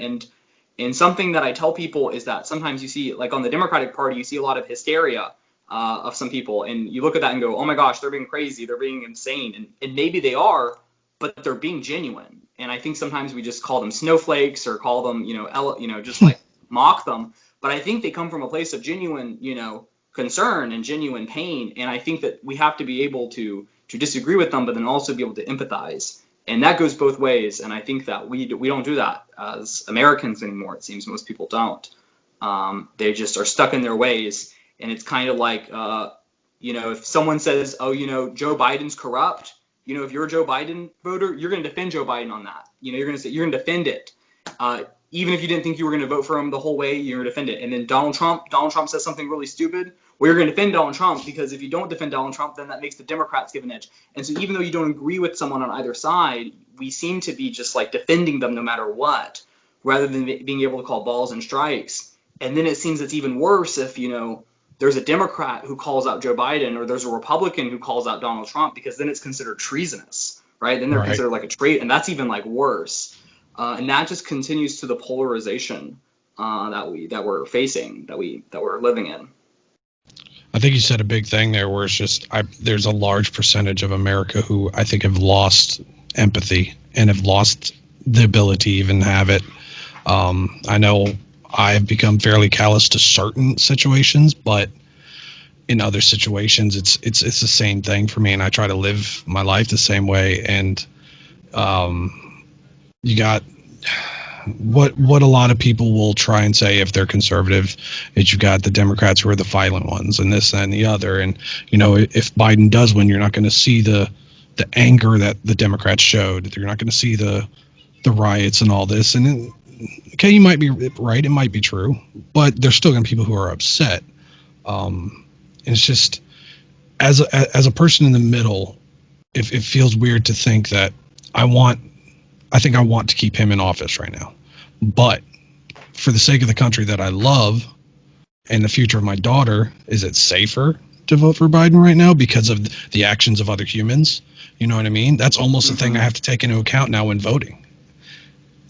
and something that I tell people is that sometimes you see, like on the Democratic Party, you see a lot of hysteria of some people, and you look at that and go, oh my gosh, they're being crazy, they're being insane, and maybe they are, but they're being genuine. And I think sometimes we just call them snowflakes or call them, just like mock them. But I think they come from a place of genuine, concern and genuine pain. And I think that we have to be able to disagree with them, but then also be able to empathize. And that goes both ways. And I think that we don't do that as Americans anymore. It seems most people don't. They just are stuck in their ways. And it's kind of like, if someone says, oh, Joe Biden's corrupt, if you're a Joe Biden voter, you're going to defend Joe Biden on that. You're going to defend it. Even if you didn't think you were going to vote for him the whole way, you're going to defend it. And then Donald Trump says something really stupid. Well, you're going to defend Donald Trump, because if you don't defend Donald Trump, then that makes the Democrats give an edge. And so even though you don't agree with someone on either side, we seem to be just like defending them no matter what, rather than being able to call balls and strikes. And then it seems it's even worse if, there's a Democrat who calls out Joe Biden, or there's a Republican who calls out Donald Trump, because then it's considered treasonous, right? Then they're considered like a traitor, and that's even like worse. And that just continues to the polarization that we're facing, that we're living in. I think you said a big thing there, where it's just there's a large percentage of America who I think have lost empathy and have lost the ability to even have it. I know I've become fairly callous to certain situations, but in other situations, it's the same thing for me, and I try to live my life the same way. And you got what a lot of people will try and say if they're conservative is you got the Democrats who are the violent ones, and this and the other. And if Biden does win, you're not going to see the anger that the Democrats showed. You're not going to see the riots and all this. And okay, you might be right, it might be true, but there's still going to be people who are upset. And it's just, as a person in the middle, it feels weird to think that I want to keep him in office right now, but for the sake of the country that I love and the future of my daughter, is it safer to vote for Biden right now because of the actions of other humans? You know what I mean? That's almost the thing I have to take into account now when voting.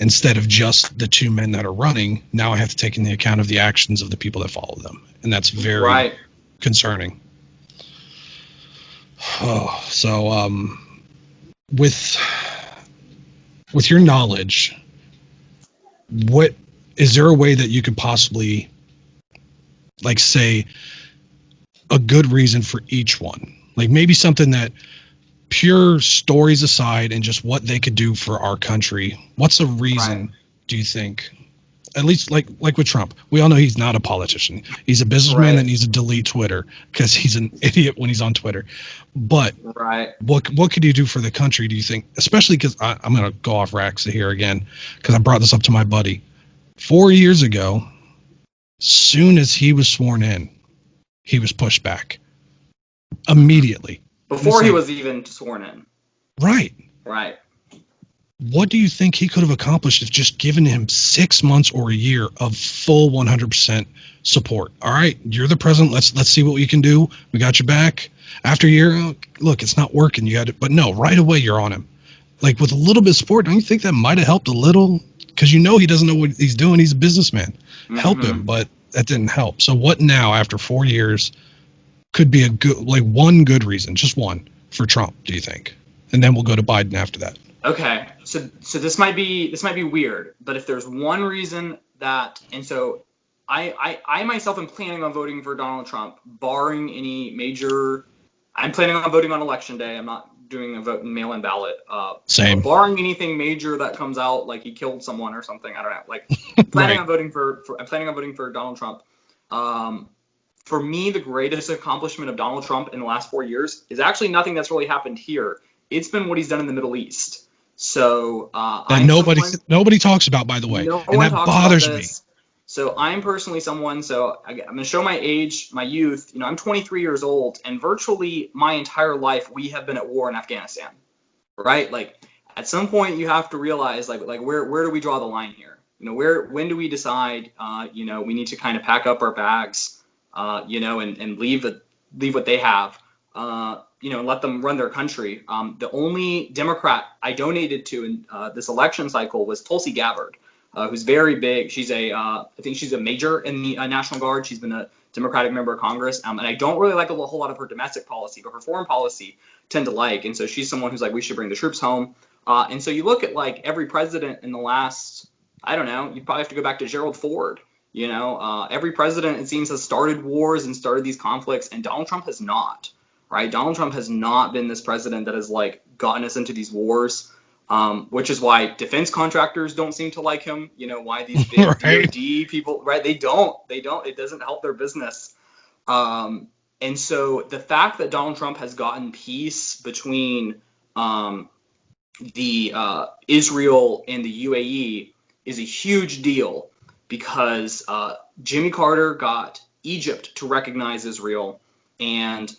Instead of just the 2 men that are running, now I have to take into account of the actions of the people that follow them. And that's very concerning. Oh, so with your knowledge, what is there a way that you could possibly say a good reason for each one? Like maybe something that, pure stories aside and just what they could do for our country, what's a reason do you think, at least like with Trump, we all know he's not a politician, he's a businessman that needs to delete Twitter because he's an idiot when he's on Twitter, but what could you do for the country, do you think, especially because I'm going to go off racks here again because I brought this up to my buddy 4 years ago. Soon as he was sworn in, he was pushed back immediately. Before he was even sworn in. Right. What do you think he could have accomplished if just given him 6 months or a year of full 100% support? All right, you're the president. Let's see what we can do. We got your back. After a year, look, it's not working. You got it, but no, right away you're on him. Like with a little bit of support, don't you think that might have helped a little? Because you know he doesn't know what he's doing. He's a businessman. Help him, but that didn't help. So what now? After 4 years, could be a good, like one good reason, just one for Trump. Do you think? And then we'll go to Biden after that. Okay, so this might be weird, but if there's one reason that, and so I myself am planning on voting for Donald Trump, barring any major. I'm planning on voting on election day. I'm not doing a vote in mail-in ballot. Same. Barring anything major that comes out, like he killed someone or something. I don't know. Like planning on voting I'm planning on voting for Donald Trump. For me, the greatest accomplishment of Donald Trump in the last 4 years is actually nothing that's really happened here. It's been what he's done in the Middle East. So that nobody talks about, by the way, and that bothers me. So I'm personally someone. So I'm going to show my age, my youth. I'm 23 years old, and virtually my entire life we have been at war in Afghanistan, right? Like at some point you have to realize like where do we draw the line here? When do we decide we need to kind of pack up our bags, and leave what they have. And let them run their country. The only Democrat I donated to in this election cycle was Tulsi Gabbard, who's very big. She's I think she's a major in the National Guard. She's been a Democratic member of Congress, and I don't really like a whole lot of her domestic policy, but her foreign policy tend to like. And so she's someone who's like, we should bring the troops home. And so you look at like every president in the last, I don't know, you probably have to go back to Gerald Ford. Every president it seems has started wars and started these conflicts, and Donald Trump has not. Right, Donald Trump has not been this president that has like gotten us into these wars, which is why defense contractors don't seem to like him. Why these big DoD people, right? They don't. It doesn't help their business. And so the fact that Donald Trump has gotten peace between the Israel and the UAE is a huge deal because Jimmy Carter got Egypt to recognize Israel, and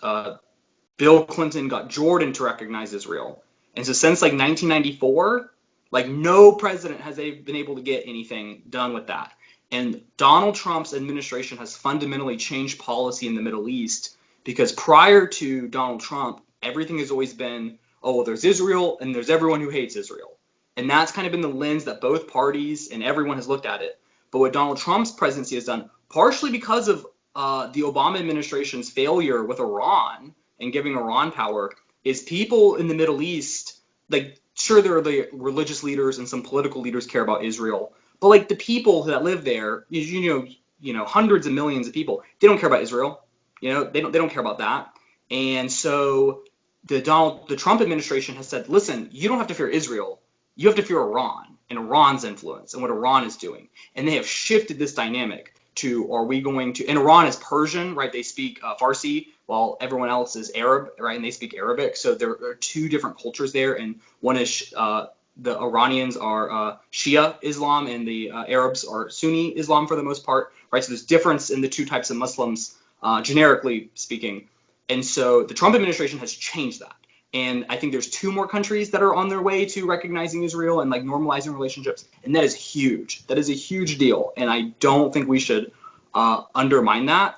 Bill Clinton got Jordan to recognize Israel. And so since like 1994, like no president has been able to get anything done with that. And Donald Trump's administration has fundamentally changed policy in the Middle East because prior to Donald Trump, everything has always been, oh, well, there's Israel and there's everyone who hates Israel. And that's kind of been the lens that both parties and everyone has looked at it. But what Donald Trump's presidency has done, partially because of the Obama administration's failure with Iran, and giving Iran power, is people in the Middle East, like, sure, there are the religious leaders and some political leaders care about Israel, but like the people that live there, hundreds of millions of people, they don't care about Israel. They don't care about that. And so the Trump administration has said, listen, you don't have to fear Israel, you have to fear Iran and Iran's influence and what Iran is doing. And they have shifted this dynamic to, are we going to, and Iran is Persian, right? They speak Farsi, while everyone else is Arab, right? And they speak Arabic. So there are two different cultures there. And one is the Iranians are Shia Islam, and the Arabs are Sunni Islam for the most part, right? So there's difference in the two types of Muslims, generically speaking. And so the Trump administration has changed that. And I think there's two more countries that are on their way to recognizing Israel and like normalizing relationships. And that is huge. That is a huge deal. And I don't think we should undermine that.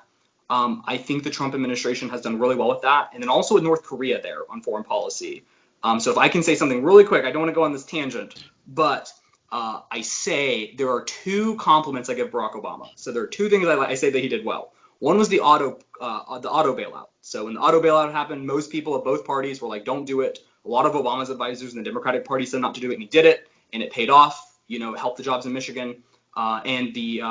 I think the Trump administration has done really well with that. And then also with North Korea there on foreign policy. So if I can say something really quick, I don't want to go on this tangent, but I say there are two compliments I give Barack Obama. So there are two things I say that he did well. One was the auto bailout. So when the auto bailout happened, most people of both parties were like, don't do it. A lot of Obama's advisors in the Democratic Party said not to do it, and he did it, and it paid off. It helped the jobs in Michigan. And the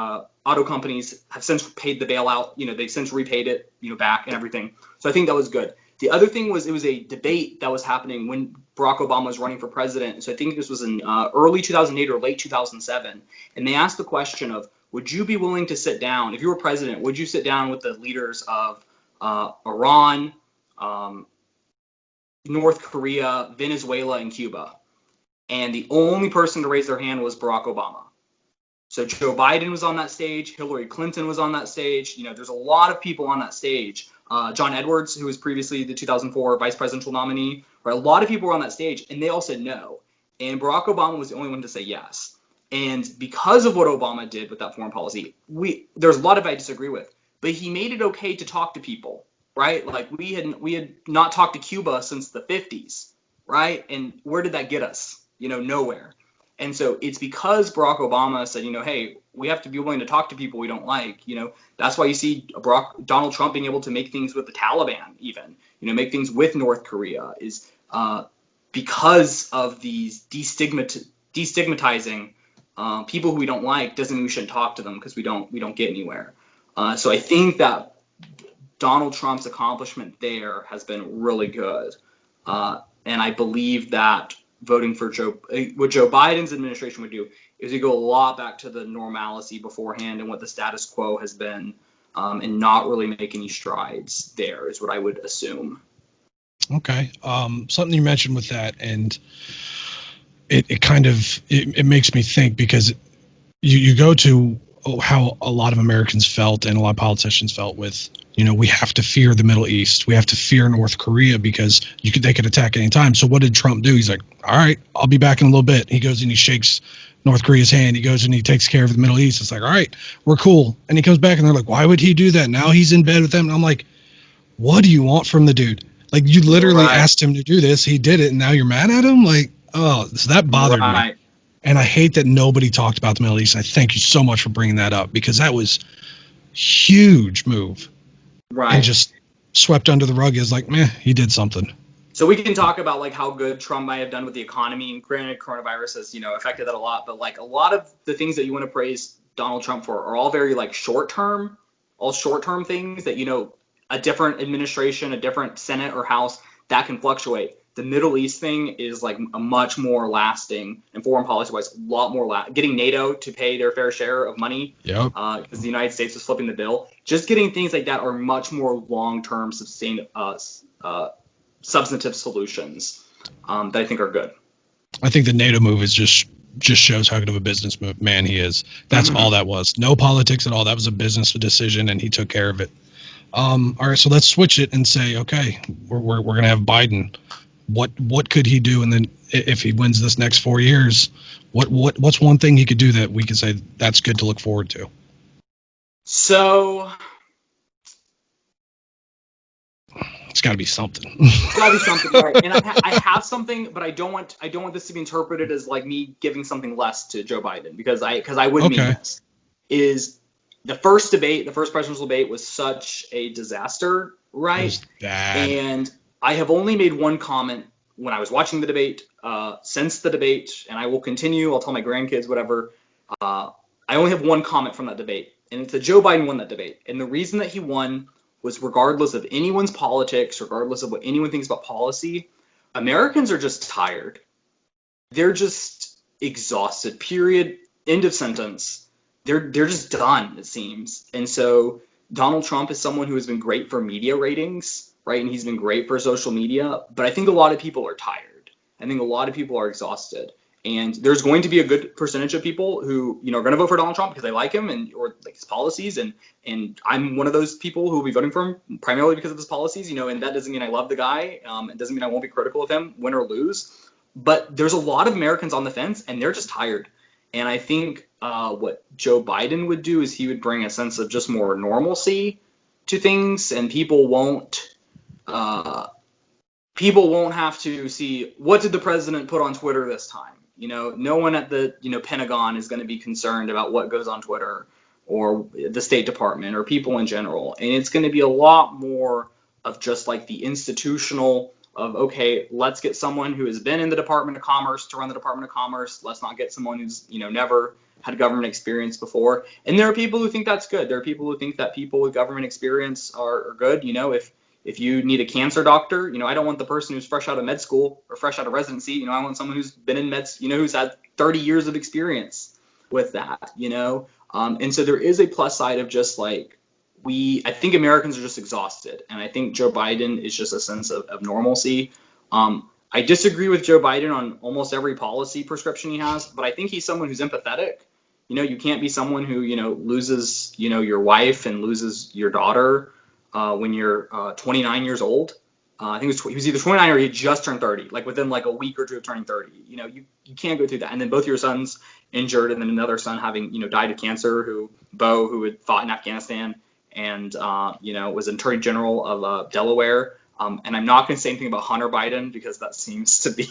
auto companies have since paid the bailout. They've since repaid it, back and everything. So I think that was good. The other thing was it was a debate that was happening when Barack Obama was running for president. So I think this was in early 2008 or late 2007. And they asked the question of, would you be willing to sit down, if you were president, would you sit down with the leaders of Iran, North Korea, Venezuela, and Cuba? And the only person to raise their hand was Barack Obama. So Joe Biden was on that stage. Hillary Clinton was on that stage. There's a lot of people on that stage. John Edwards, who was previously the 2004 vice presidential nominee, right? A lot of people were on that stage, and they all said no. and Barack Obama was the only one to say yes. And because of what Obama did with that foreign policy, there's a lot of it I disagree with, but he made it okay to talk to people, right? Like we had not talked to Cuba since the 50s, right? And where did that get us? Nowhere. And so it's because Barack Obama said, hey, we have to be willing to talk to people we don't like. That's why you see Donald Trump being able to make things with the Taliban, even, make things with North Korea, is because of these destigmatizing people who we don't like. Doesn't mean we shouldn't talk to them, because we don't get anywhere. So I think that Donald Trump's accomplishment there has been really good, and I believe that voting for what Joe Biden's administration would do is we go a lot back to the normalcy beforehand and what the status quo has been, and not really make any strides there, is what I would assume. Okay. Something you mentioned with that, and it kind of it makes me think, because you go to how a lot of Americans felt and a lot of politicians felt with, we have to fear the Middle East. We have to fear North Korea because they could attack any time. So what did Trump do? He's like, all right, I'll be back in a little bit. He goes and he shakes North Korea's hand. He goes and he takes care of the Middle East. It's like, all right, we're cool. And he comes back and they're like, why would he do that? Now he's in bed with them. And I'm like, what do you want from the dude? Like, you literally asked him to do this. He did it. And now you're mad at him? Like, oh, so that bothered me. And I hate that nobody talked about the Middle East. I thank you so much for bringing that up, because that was huge move. Right. And just swept under the rug is like, meh, he did something. So we can talk about like how good Trump might have done with the economy. And granted, coronavirus has, affected that a lot. But like a lot of the things that you want to praise Donald Trump for are all very like short-term things that, a different administration, a different Senate or House, that can fluctuate. The Middle East thing is like a much more lasting, and foreign policy-wise, a lot more getting NATO to pay their fair share of money, because the United States was flipping the bill. Just getting things like that are much more long-term, substantive solutions that I think are good. I think the NATO move is just shows how good of a businessman he is. That's all that was. No politics at all. That was a business decision, and he took care of it. All right, so let's switch it and say, okay, we're going to have Biden. What could he do? And then if he wins this next 4 years, what's one thing he could do that we could say that's good to look forward to? So it's got to be something. It's got to be something, right? And I have something, but I don't want this to be interpreted as like me giving something less to Joe Biden, because I would mean this. Is the first presidential debate was such a disaster, right? It was bad. And I have only made one comment when I was watching the debate, since the debate, and I will continue. I'll tell my grandkids, whatever. I only have one comment from that debate, and it's that Joe Biden won that debate. And the reason that he won was, regardless of anyone's politics, regardless of what anyone thinks about policy, Americans are just tired. They're just exhausted, period, end of sentence. They're just done, it seems. And so Donald Trump is someone who has been great for media ratings, right? And he's been great for social media, but I think a lot of people are tired. I think a lot of people are exhausted. And there's going to be a good percentage of people who, are going to vote for Donald Trump because they like him or like his policies. And I'm one of those people who will be voting for him primarily because of his policies, and that doesn't mean I love the guy. It doesn't mean I won't be critical of him, win or lose. But there's a lot of Americans on the fence, and they're just tired. And I think what Joe Biden would do is he would bring a sense of just more normalcy to things, and people won't have to see, what did the president put on Twitter this time? No one at the Pentagon is going to be concerned about what goes on Twitter, or the State Department, or people in general. And it's going to be a lot more of just like the institutional of, okay, let's get someone who has been in the Department of Commerce to run the Department of Commerce. Let's not get someone who's never had government experience before. And there are people who think that's good. There are people who think that people with government experience are good. If you need a cancer doctor, I don't want the person who's fresh out of med school or fresh out of residency. I want someone who's been in who's had 30 years of experience with that, and so there is a plus side of just like, I think Americans are just exhausted. And I think Joe Biden is just a sense of normalcy. I disagree with Joe Biden on almost every policy prescription he has, but I think he's someone who's empathetic. You can't be someone who, loses, your wife and loses your daughter when you're 29 years old. I think he was either 29 or he had just turned 30, like within like a week or two of turning 30. You know, you can't go through that. And then both your sons injured, and then another son having, you know, died of cancer, Bo, who had fought in Afghanistan and, you know, was Attorney General of Delaware. And I'm not going to say anything about Hunter Biden because that seems to be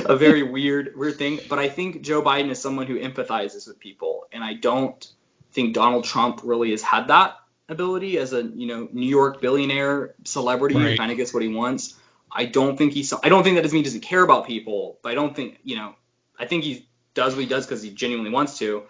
a very weird thing. But I think Joe Biden is someone who empathizes with people. And I don't think Donald Trump really has had that ability as a, you know, New York billionaire celebrity who kind of gets what he wants. I don't think that doesn't mean he doesn't care about people, but I don't think, you know, I think he does what he does because he genuinely wants to.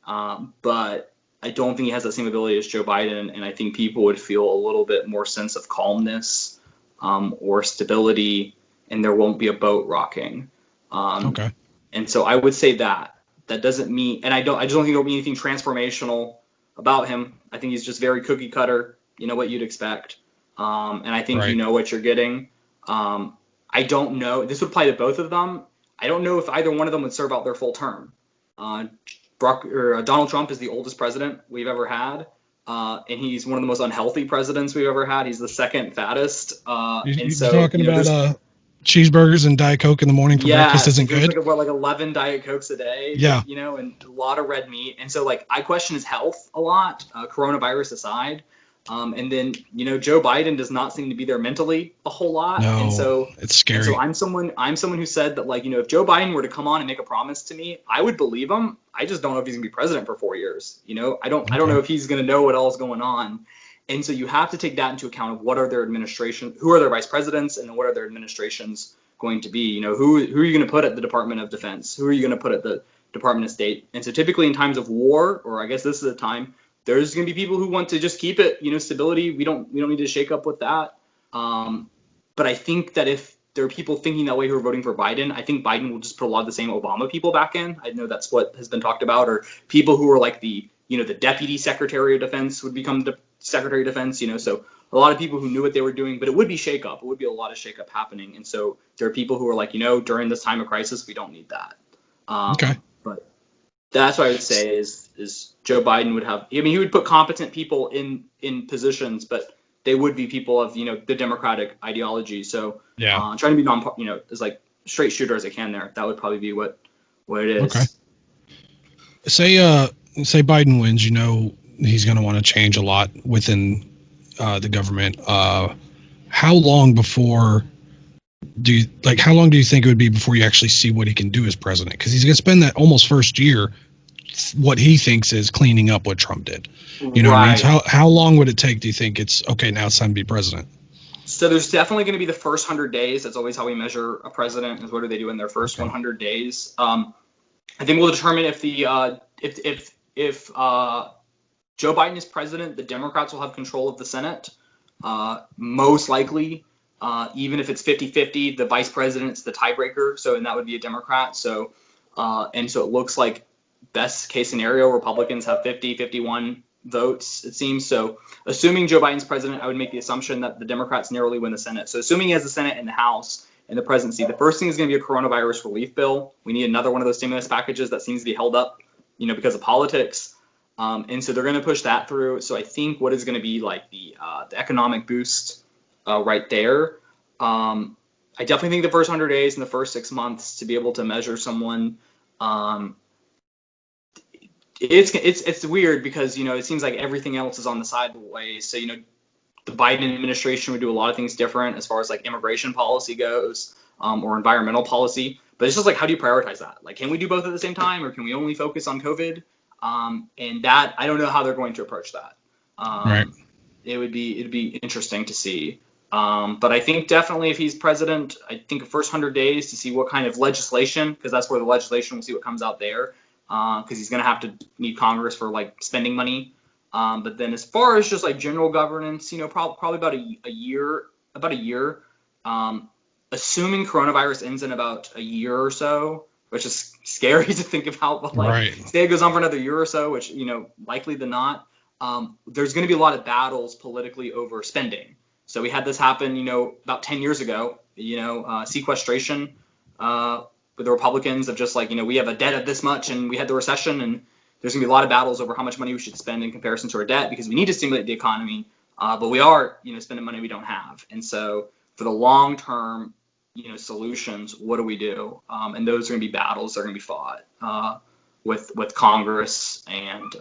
But I don't think he has that same ability as Joe Biden. And I think people would feel a little bit more sense of calmness or stability, and there won't be a boat rocking. Okay. And so I would say that doesn't mean, and I just don't think there'll be anything transformational about him. I think he's just very cookie cutter, you know, what you'd expect. And I think you know what you're getting. I don't know. This would apply to both of them. I don't know if either one of them would serve out their full term. Donald Trump is the oldest president we've ever had. And he's one of the most unhealthy presidents we've ever had. He's the second fattest. You're talking about cheeseburgers and Diet Coke in the morning for breakfast isn't good? Like 11 Diet Cokes a day. Yeah. You know, and a lot of red meat. And so, like, I question his health a lot, coronavirus aside. And then, you know, Joe Biden does not seem to be there mentally a whole lot. No, and so it's scary. So I'm someone who said that, like, you know, if Joe Biden were to come on and make a promise to me, I would believe him. I just don't know if he's gonna be president for 4 years. You know, I don't know if he's gonna know what else is going on. And so you have to take that into account of what are their administration, who are their vice presidents, and then what are their administrations going to be. You know, who are you going to put at the Department of Defense? Who are you going to put at the Department of State? And so typically in times of war, or I guess this is a time, there's going to be people who want to just keep it, you know, stability. We don't need to shake up with that. But I think that if there are people thinking that way who are voting for Biden, I think Biden will just put a lot of the same Obama people back in. I know that's what has been talked about, or people who are like the Deputy Secretary of Defense would become the Secretary of Defense, you know, so a lot of people who knew what they were doing, but it would be shakeup. It would be a lot of shakeup happening. And so there are people who are like, you know, during this time of crisis, we don't need that. But that's what I would say is Joe Biden would have, I mean, he would put competent people in positions, but they would be people of, you know, the Democratic ideology. So trying to be as like straight shooter as I can there. That would probably be what it is. Okay. Say Biden wins, you know, he's going to want to change a lot within the government. How long do you think it would be before you actually see what he can do as president? Because he's going to spend that almost first year, what he thinks is cleaning up what Trump did. You know what I mean? So how long would it take? Do you think it's okay? Now it's time to be president. So there's definitely going to be the first 100 days. That's always how we measure a president, is what do they do in their first 100 days. I think we'll determine if Joe Biden is president, the Democrats will have control of the Senate. Most likely, even if it's 50-50, the vice president's the tiebreaker. And that would be a Democrat. So it looks like best case scenario, Republicans have 50-51 votes, it seems. So assuming Joe Biden's president, I would make the assumption that the Democrats narrowly win the Senate. So assuming he has the Senate and the House and the presidency, the first thing is going to be a coronavirus relief bill. We need another one of those stimulus packages that seems to be held up, you know, because of politics. And so they're going to push that through. So I think what is going to be like the economic boost right there. I definitely think the first 100 days and the first 6 months to be able to measure someone. It's weird because, you know, it seems like everything else is on the sideways. So, you know, the Biden administration would do a lot of things different as far as like immigration policy goes, or environmental policy. But it's just like, how do you prioritize that? Like, can we do both at the same time, or can we only focus on COVID? And that, I don't know how they're going to approach that. Right. It'd be interesting to see. But I think definitely if he's president, I think the first 100 days to see what kind of legislation, because that's where the legislation, we'll see what comes out there. Because he's going to have to need Congress for like spending money. But then as far as just like general governance, you know, probably about a year. Assuming coronavirus ends in about a year or so, which is scary to think about, but like say it goes on for another year or so, which, you know, likely than not, there's going to be a lot of battles politically over spending. So we had this happen, you know, about 10 years ago, you know, sequestration with the Republicans of just like, you know, we have a debt of this much and we had the recession, and there's going to be a lot of battles over how much money we should spend in comparison to our debt because we need to stimulate the economy. but we are, spending money we don't have. And so for the long term, solutions, what do we do? And those are going to be battles that are going to be fought with Congress and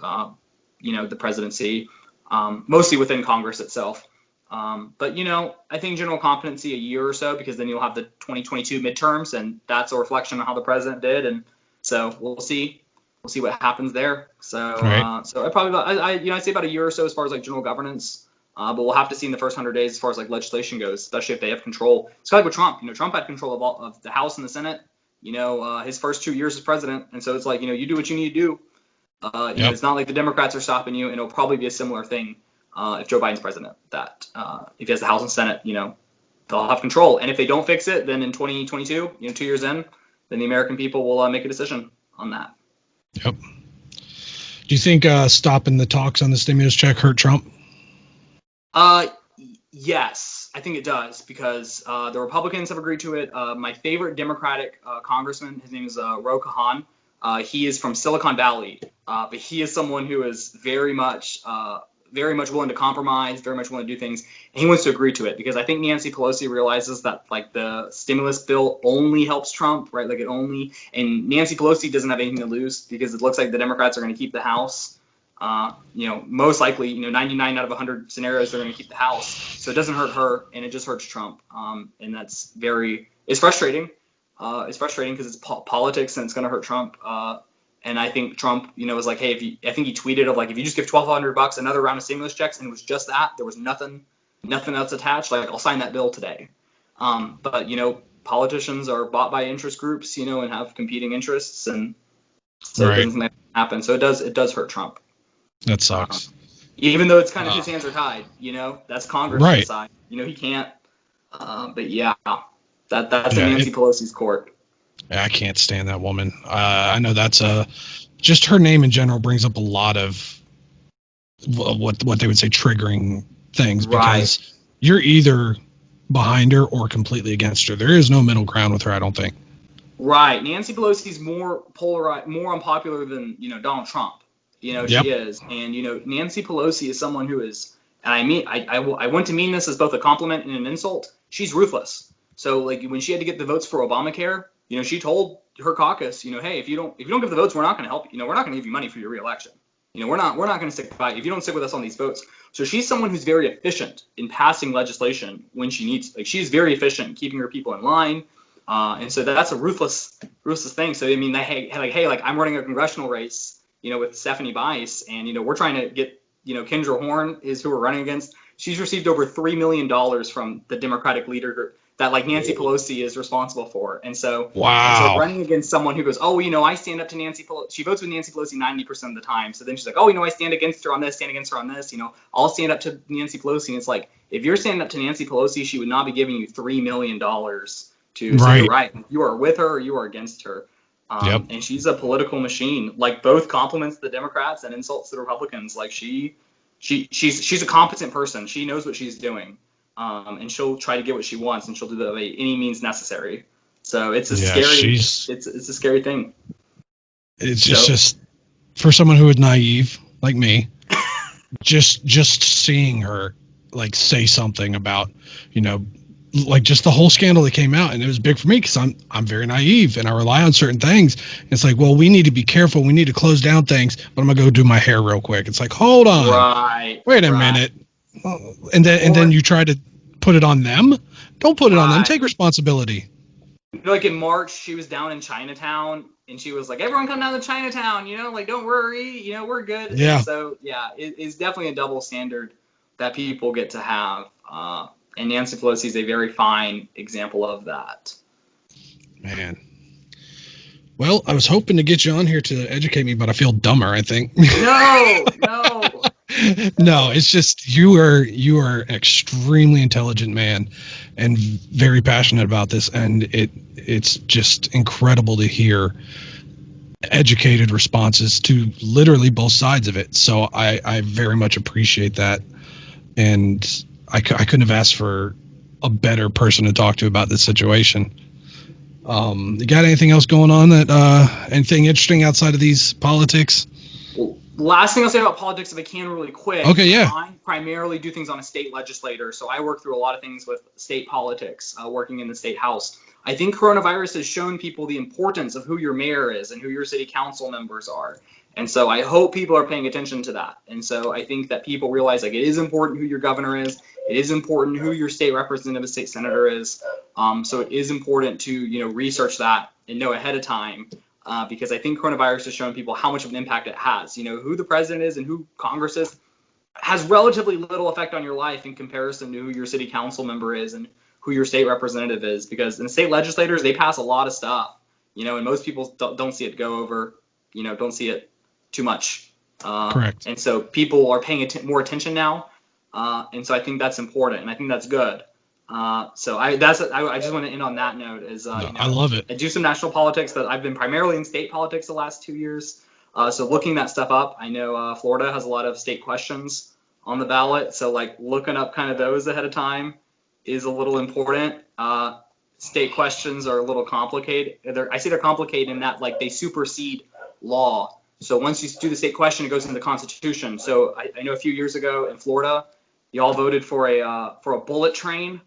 the presidency, mostly within Congress itself. But I think general competency a year or so, because then you'll have the 2022 midterms, and that's a reflection on how the president did. And so we'll see what happens there. So right. So I probably I'd say about a year or so as far as like general governance. But we'll have to see in the first 100 days as far as like legislation goes, especially if they have control. It's kind of like with Trump. Trump had control of all of the House and the Senate. His first 2 years as president, and so it's like you do what you need to do. It's not like the Democrats are stopping you, and it'll probably be a similar thing if Joe Biden's president. That if he has the House and Senate, they'll have control. And if they don't fix it, then in 2022, 2 years in, then the American people will make a decision on that. Yep. Do you think stopping the talks on the stimulus check hurt Trump? Yes, I think it does, because the Republicans have agreed to it. My favorite Democratic congressman, his name is Ro Khanna. He is from Silicon Valley, but he is someone who is very much willing to compromise, very much willing to do things, and he wants to agree to it, because I think Nancy Pelosi realizes that like the stimulus bill only helps Trump, right? Like and Nancy Pelosi doesn't have anything to lose, because it looks like the Democrats are going to keep the House. Most likely, 99 out of 100 scenarios they're going to keep the House, so it doesn't hurt her, and it just hurts Trump, and it's frustrating. It's frustrating because it's politics, and it's going to hurt Trump. And I think Trump, was like, hey, I think he tweeted of like, if you just give $1,200, another round of stimulus checks, and it was just that, there was nothing else attached, like I'll sign that bill today. But politicians are bought by interest groups, and have competing interests, and so right. It doesn't happen. So it does hurt Trump. That sucks. Even though it's kind of his hands are tied, that's Congress right. side. He can't. But yeah, that's in Nancy Pelosi's court. I can't stand that woman. I know that's just her name in general brings up a lot of what they would say triggering things, because you're either behind her or completely against her. There is no middle ground with her, I don't think. Right. Nancy Pelosi's more polarized, more unpopular than Donald Trump. She is, and Nancy Pelosi is someone who is, and I want to mean this as both a compliment and an insult. She's ruthless. So like when she had to get the votes for Obamacare, she told her caucus, hey, if you don't give the votes, we're not going to help you. We're not going to give you money for your reelection. We're not going to stick by you if you don't stick with us on these votes. So she's someone who's very efficient in passing legislation when she needs. Like she's very efficient in keeping her people in line. And so that's a ruthless thing. So I mean, hey, I'm running a congressional race, with Stephanie Bice, and we're trying to get, Kendra Horn is who we're running against. She's received over $3 million from the Democratic leader group that like Nancy Pelosi is responsible for. And so, wow. So running against someone who goes, I stand up to Nancy Pelosi. She votes with Nancy Pelosi 90% of the time. So then she's like, I stand against her on this, I'll stand up to Nancy Pelosi. And it's like, if you're standing up to Nancy Pelosi, she would not be giving you $3 million to say you're right. You are with her or you are against her. And she's a political machine, like both compliments the Democrats and insults the Republicans. Like she's a competent person. She knows what she's doing. And she'll try to get what she wants, and she'll do that by any means necessary. So it's a scary thing. It's just for someone who is naive like me, just seeing her like say something about, like just the whole scandal that came out, and it was big for me because I'm very naive and I rely on certain things. It's like, well, we need to be careful. We need to close down things, but I'm gonna go do my hair real quick. It's like, hold on, wait a minute. And then you try to put it on them. Don't put it on them. Take responsibility. Like in March, she was down in Chinatown, and she was like, "Everyone come down to Chinatown. Like don't worry. We're good." Yeah. And so it's definitely a double standard that people get to have. And Nancy Pelosi is a very fine example of that. Man. Well, I was hoping to get you on here to educate me, but I feel dumber, I think. No. No, it's just you are an extremely intelligent man and very passionate about this, and it's just incredible to hear educated responses to literally both sides of it. So I very much appreciate that, and I couldn't have asked for a better person to talk to about this situation. You got anything else going on anything interesting outside of these politics? Last thing I'll say about politics, if I can really quick. Okay, yeah. I primarily do things on a state legislator, so I work through a lot of things with state politics, working in the state house. I think coronavirus has shown people the importance of who your mayor is and who your city council members are. And so I hope people are paying attention to that. And so I think that people realize like it is important who your governor is. It is important who your state representative, state senator is. So it is important to, research that and know ahead of time. Because I think coronavirus has shown people how much of an impact it has. Who the president is and who Congress is has relatively little effect on your life in comparison to who your city council member is and who your state representative is. Because in state legislators, they pass a lot of stuff, and most people don't see it go over, don't see it too much. Correct. And so people are paying more attention now. And so I think that's important, and I think that's good. So I just want to end on that note. I love it. I do some national politics, but I've been primarily in state politics the last 2 years. So looking that stuff up, I know Florida has a lot of state questions on the ballot. So like looking up kind of those ahead of time is a little important. State questions are a little complicated. I say they're complicated in that like they supersede law. So once you do the state question, it goes into the Constitution. So I know a few years ago in Florida, y'all voted for a bullet train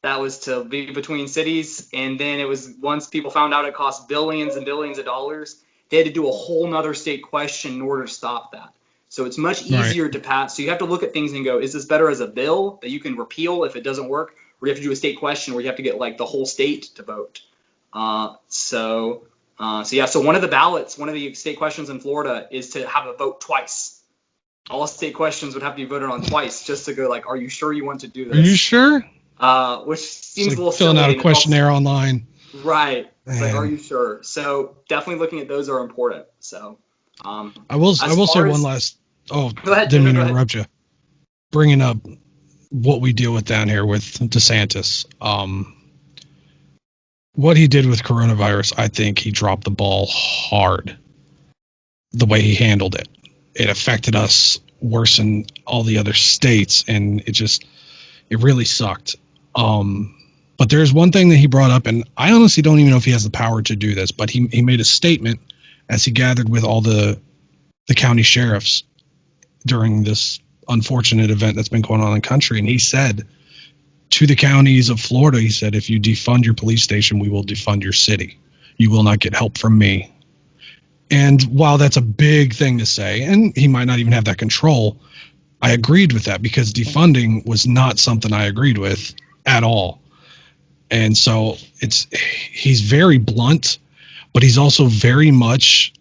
that was to be between cities. And then it was once people found out it cost billions and billions of dollars, they had to do a whole nother state question in order to stop that. So it's much easier to pass. So you have to look at things and go, is this better as a bill that you can repeal if it doesn't work? Or you have to do a state question where you have to get like the whole state to vote. So one of the ballots, one of the state questions in Florida is to have a vote twice. All state questions would have to be voted on twice just to go like, are you sure you want to do this? Are you sure? Which seems like a little filling silly. out a questionnaire online. Right. It's like, are you sure? So definitely looking at those are important. So I will say one last. Oh, go ahead. Didn't mean to interrupt you. Bringing up what we deal with down here with DeSantis. What he did with coronavirus, I think he dropped the ball hard. The way he handled it, it affected us worse than all the other states, and it really sucked. But there's one thing that he brought up, and I honestly don't even know if he has the power to do this, but he made a statement as he gathered with all the county sheriffs during this unfortunate event that's been going on in the country. And he said to the counties of Florida, he said, if you defund your police station, we will defund your city. You will not get help from me. And while that's a big thing to say, and he might not even have that control, I agreed with that because defunding was not something I agreed with at all. And so he's very blunt, but he's also very much,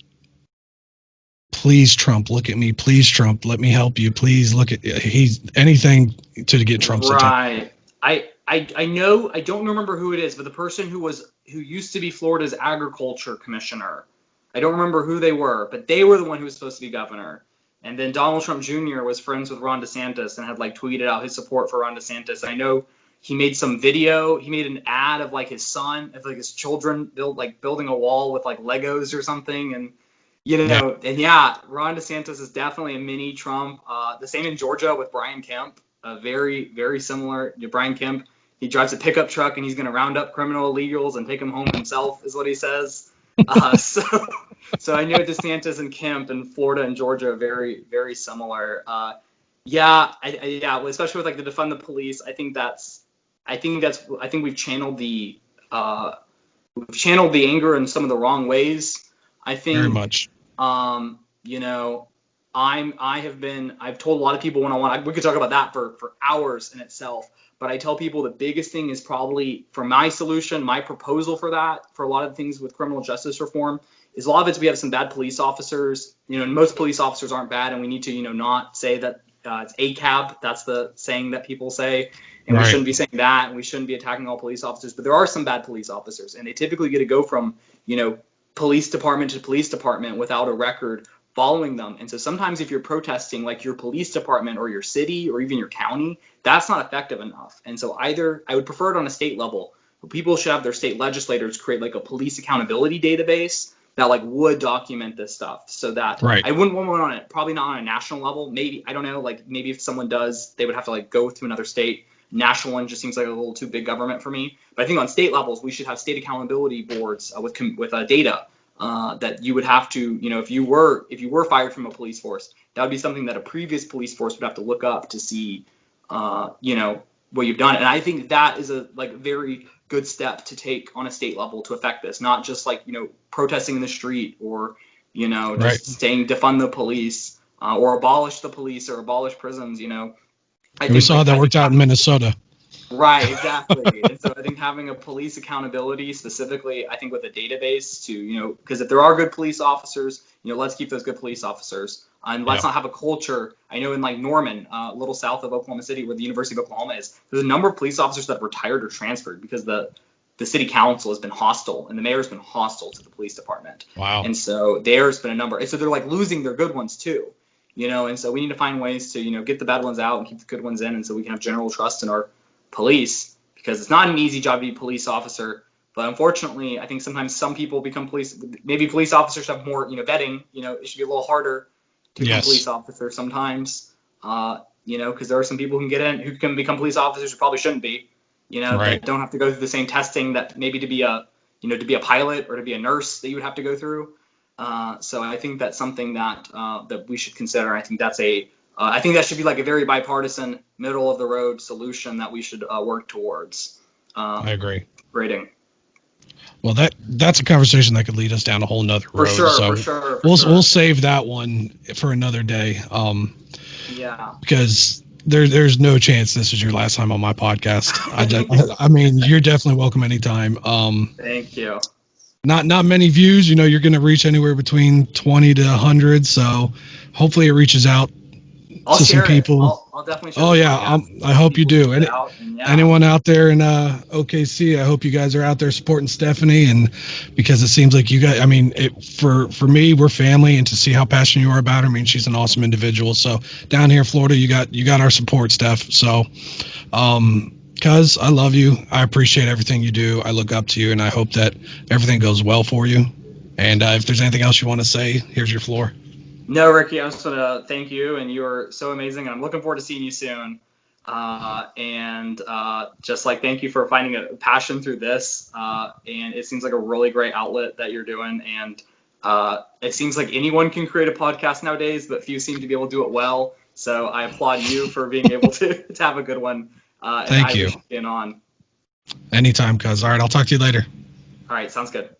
please, Trump, look at me. Please, Trump, let me help you. Please look at, he's anything to get Trump's attention. Right. I know, I don't remember who it is, but the person who used to be Florida's agriculture commissioner, I don't remember who they were, but they were the one who was supposed to be governor. And then Donald Trump Jr. was friends with Ron DeSantis and had like tweeted out his support for Ron DeSantis. I know he made some video. He made an ad of like his son, of like his children building a wall with like Legos or something. And Ron DeSantis is definitely a mini Trump. The same in Georgia with Brian Kemp. Very, very similar to Brian Kemp. He drives a pickup truck and he's going to round up criminal illegals and take them home himself, is what he says. So I know DeSantis and Kemp in Florida and Georgia are very, very similar. Especially with like the defund the police. I think we've channeled the anger in some of the wrong ways. I think very much. I've told a lot of people one-on-one, we could talk about that for hours in itself, but I tell people the biggest thing is probably, for my solution, my proposal for that, for a lot of things with criminal justice reform, is a lot of it's we have some bad police officers, and most police officers aren't bad, and we need to, not say that it's ACAB, that's the saying that people say, and we shouldn't be saying that, and we shouldn't be attacking all police officers, but there are some bad police officers, and they typically get to go from, police department to police department without a record following them. And so sometimes if you're protesting like your police department or your city or even your county, that's not effective enough. And so I would prefer it on a state level. People should have their state legislators create like a police accountability database that like would document this stuff, so that I wouldn't want one on it, probably not on a national level. Maybe, I don't know, like maybe if someone does, they would have to like go to another state. National one just seems like a little too big government for me. But I think on state levels, we should have state accountability boards with data that you would have to, if you were fired from a police force, that would be something that a previous police force would have to look up to see, what you've done. And I think that is a very good step to take on a state level to affect this, not just protesting in the street or, just saying defund the police or abolish the police or abolish prisons, We saw that worked out in Minnesota. Right, exactly. And so I think having a police accountability, specifically, I think with a database to, because if there are good police officers, let's keep those good police officers. And let's not have a culture. I know in Norman, a little south of Oklahoma City, where the University of Oklahoma is, there's a number of police officers that have retired or transferred because the city council has been hostile and the mayor's been hostile to the police department. Wow. And so there's been a number. And so they're losing their good ones too. And so we need to find ways to, get the bad ones out and keep the good ones in. And so we can have general trust in our police, because it's not an easy job to be a police officer. But unfortunately, I think sometimes some people become police. Maybe police officers have more, vetting. It should be a little harder to become police officer sometimes. Because there are some people who can become police officers who probably shouldn't be. That don't have to go through the same testing that maybe to be a pilot or to be a nurse that you would have to go through. So I think that's something that we should consider. I think I think that should be a very bipartisan, middle of the road solution that we should work towards. I agree. Grading. Well, that's a conversation that could lead us down a whole nother road. For sure. We'll save that one for another day. Because there's no chance this is your last time on my podcast. I mean, you're definitely welcome anytime. Thank you. Not many views. You're going to reach anywhere between 20 to 100. So hopefully it reaches out to some people. I'll definitely share. Oh yeah, I hope you do. Anyone out there in OKC, I hope you guys are out there supporting Stephanie, and because it seems like you guys. I mean, for me, we're family, and to see how passionate you are about her, I mean, she's an awesome individual. So down here in Florida, you got our support, Steph. So, cuz I love you, I appreciate everything you do. I look up to you, and I hope that everything goes well for you. And if there's anything else you want to say, here's your floor. No, Ricky, I just want to thank you, and you are so amazing, and I'm looking forward to seeing you soon. And just thank you for finding a passion through this. And it seems like a really great outlet that you're doing. And it seems like anyone can create a podcast nowadays, but few seem to be able to do it well. So I applaud you for being able to have a good one. Thank you. Being on. Anytime, cuz. All right, I'll talk to you later. All right, sounds good.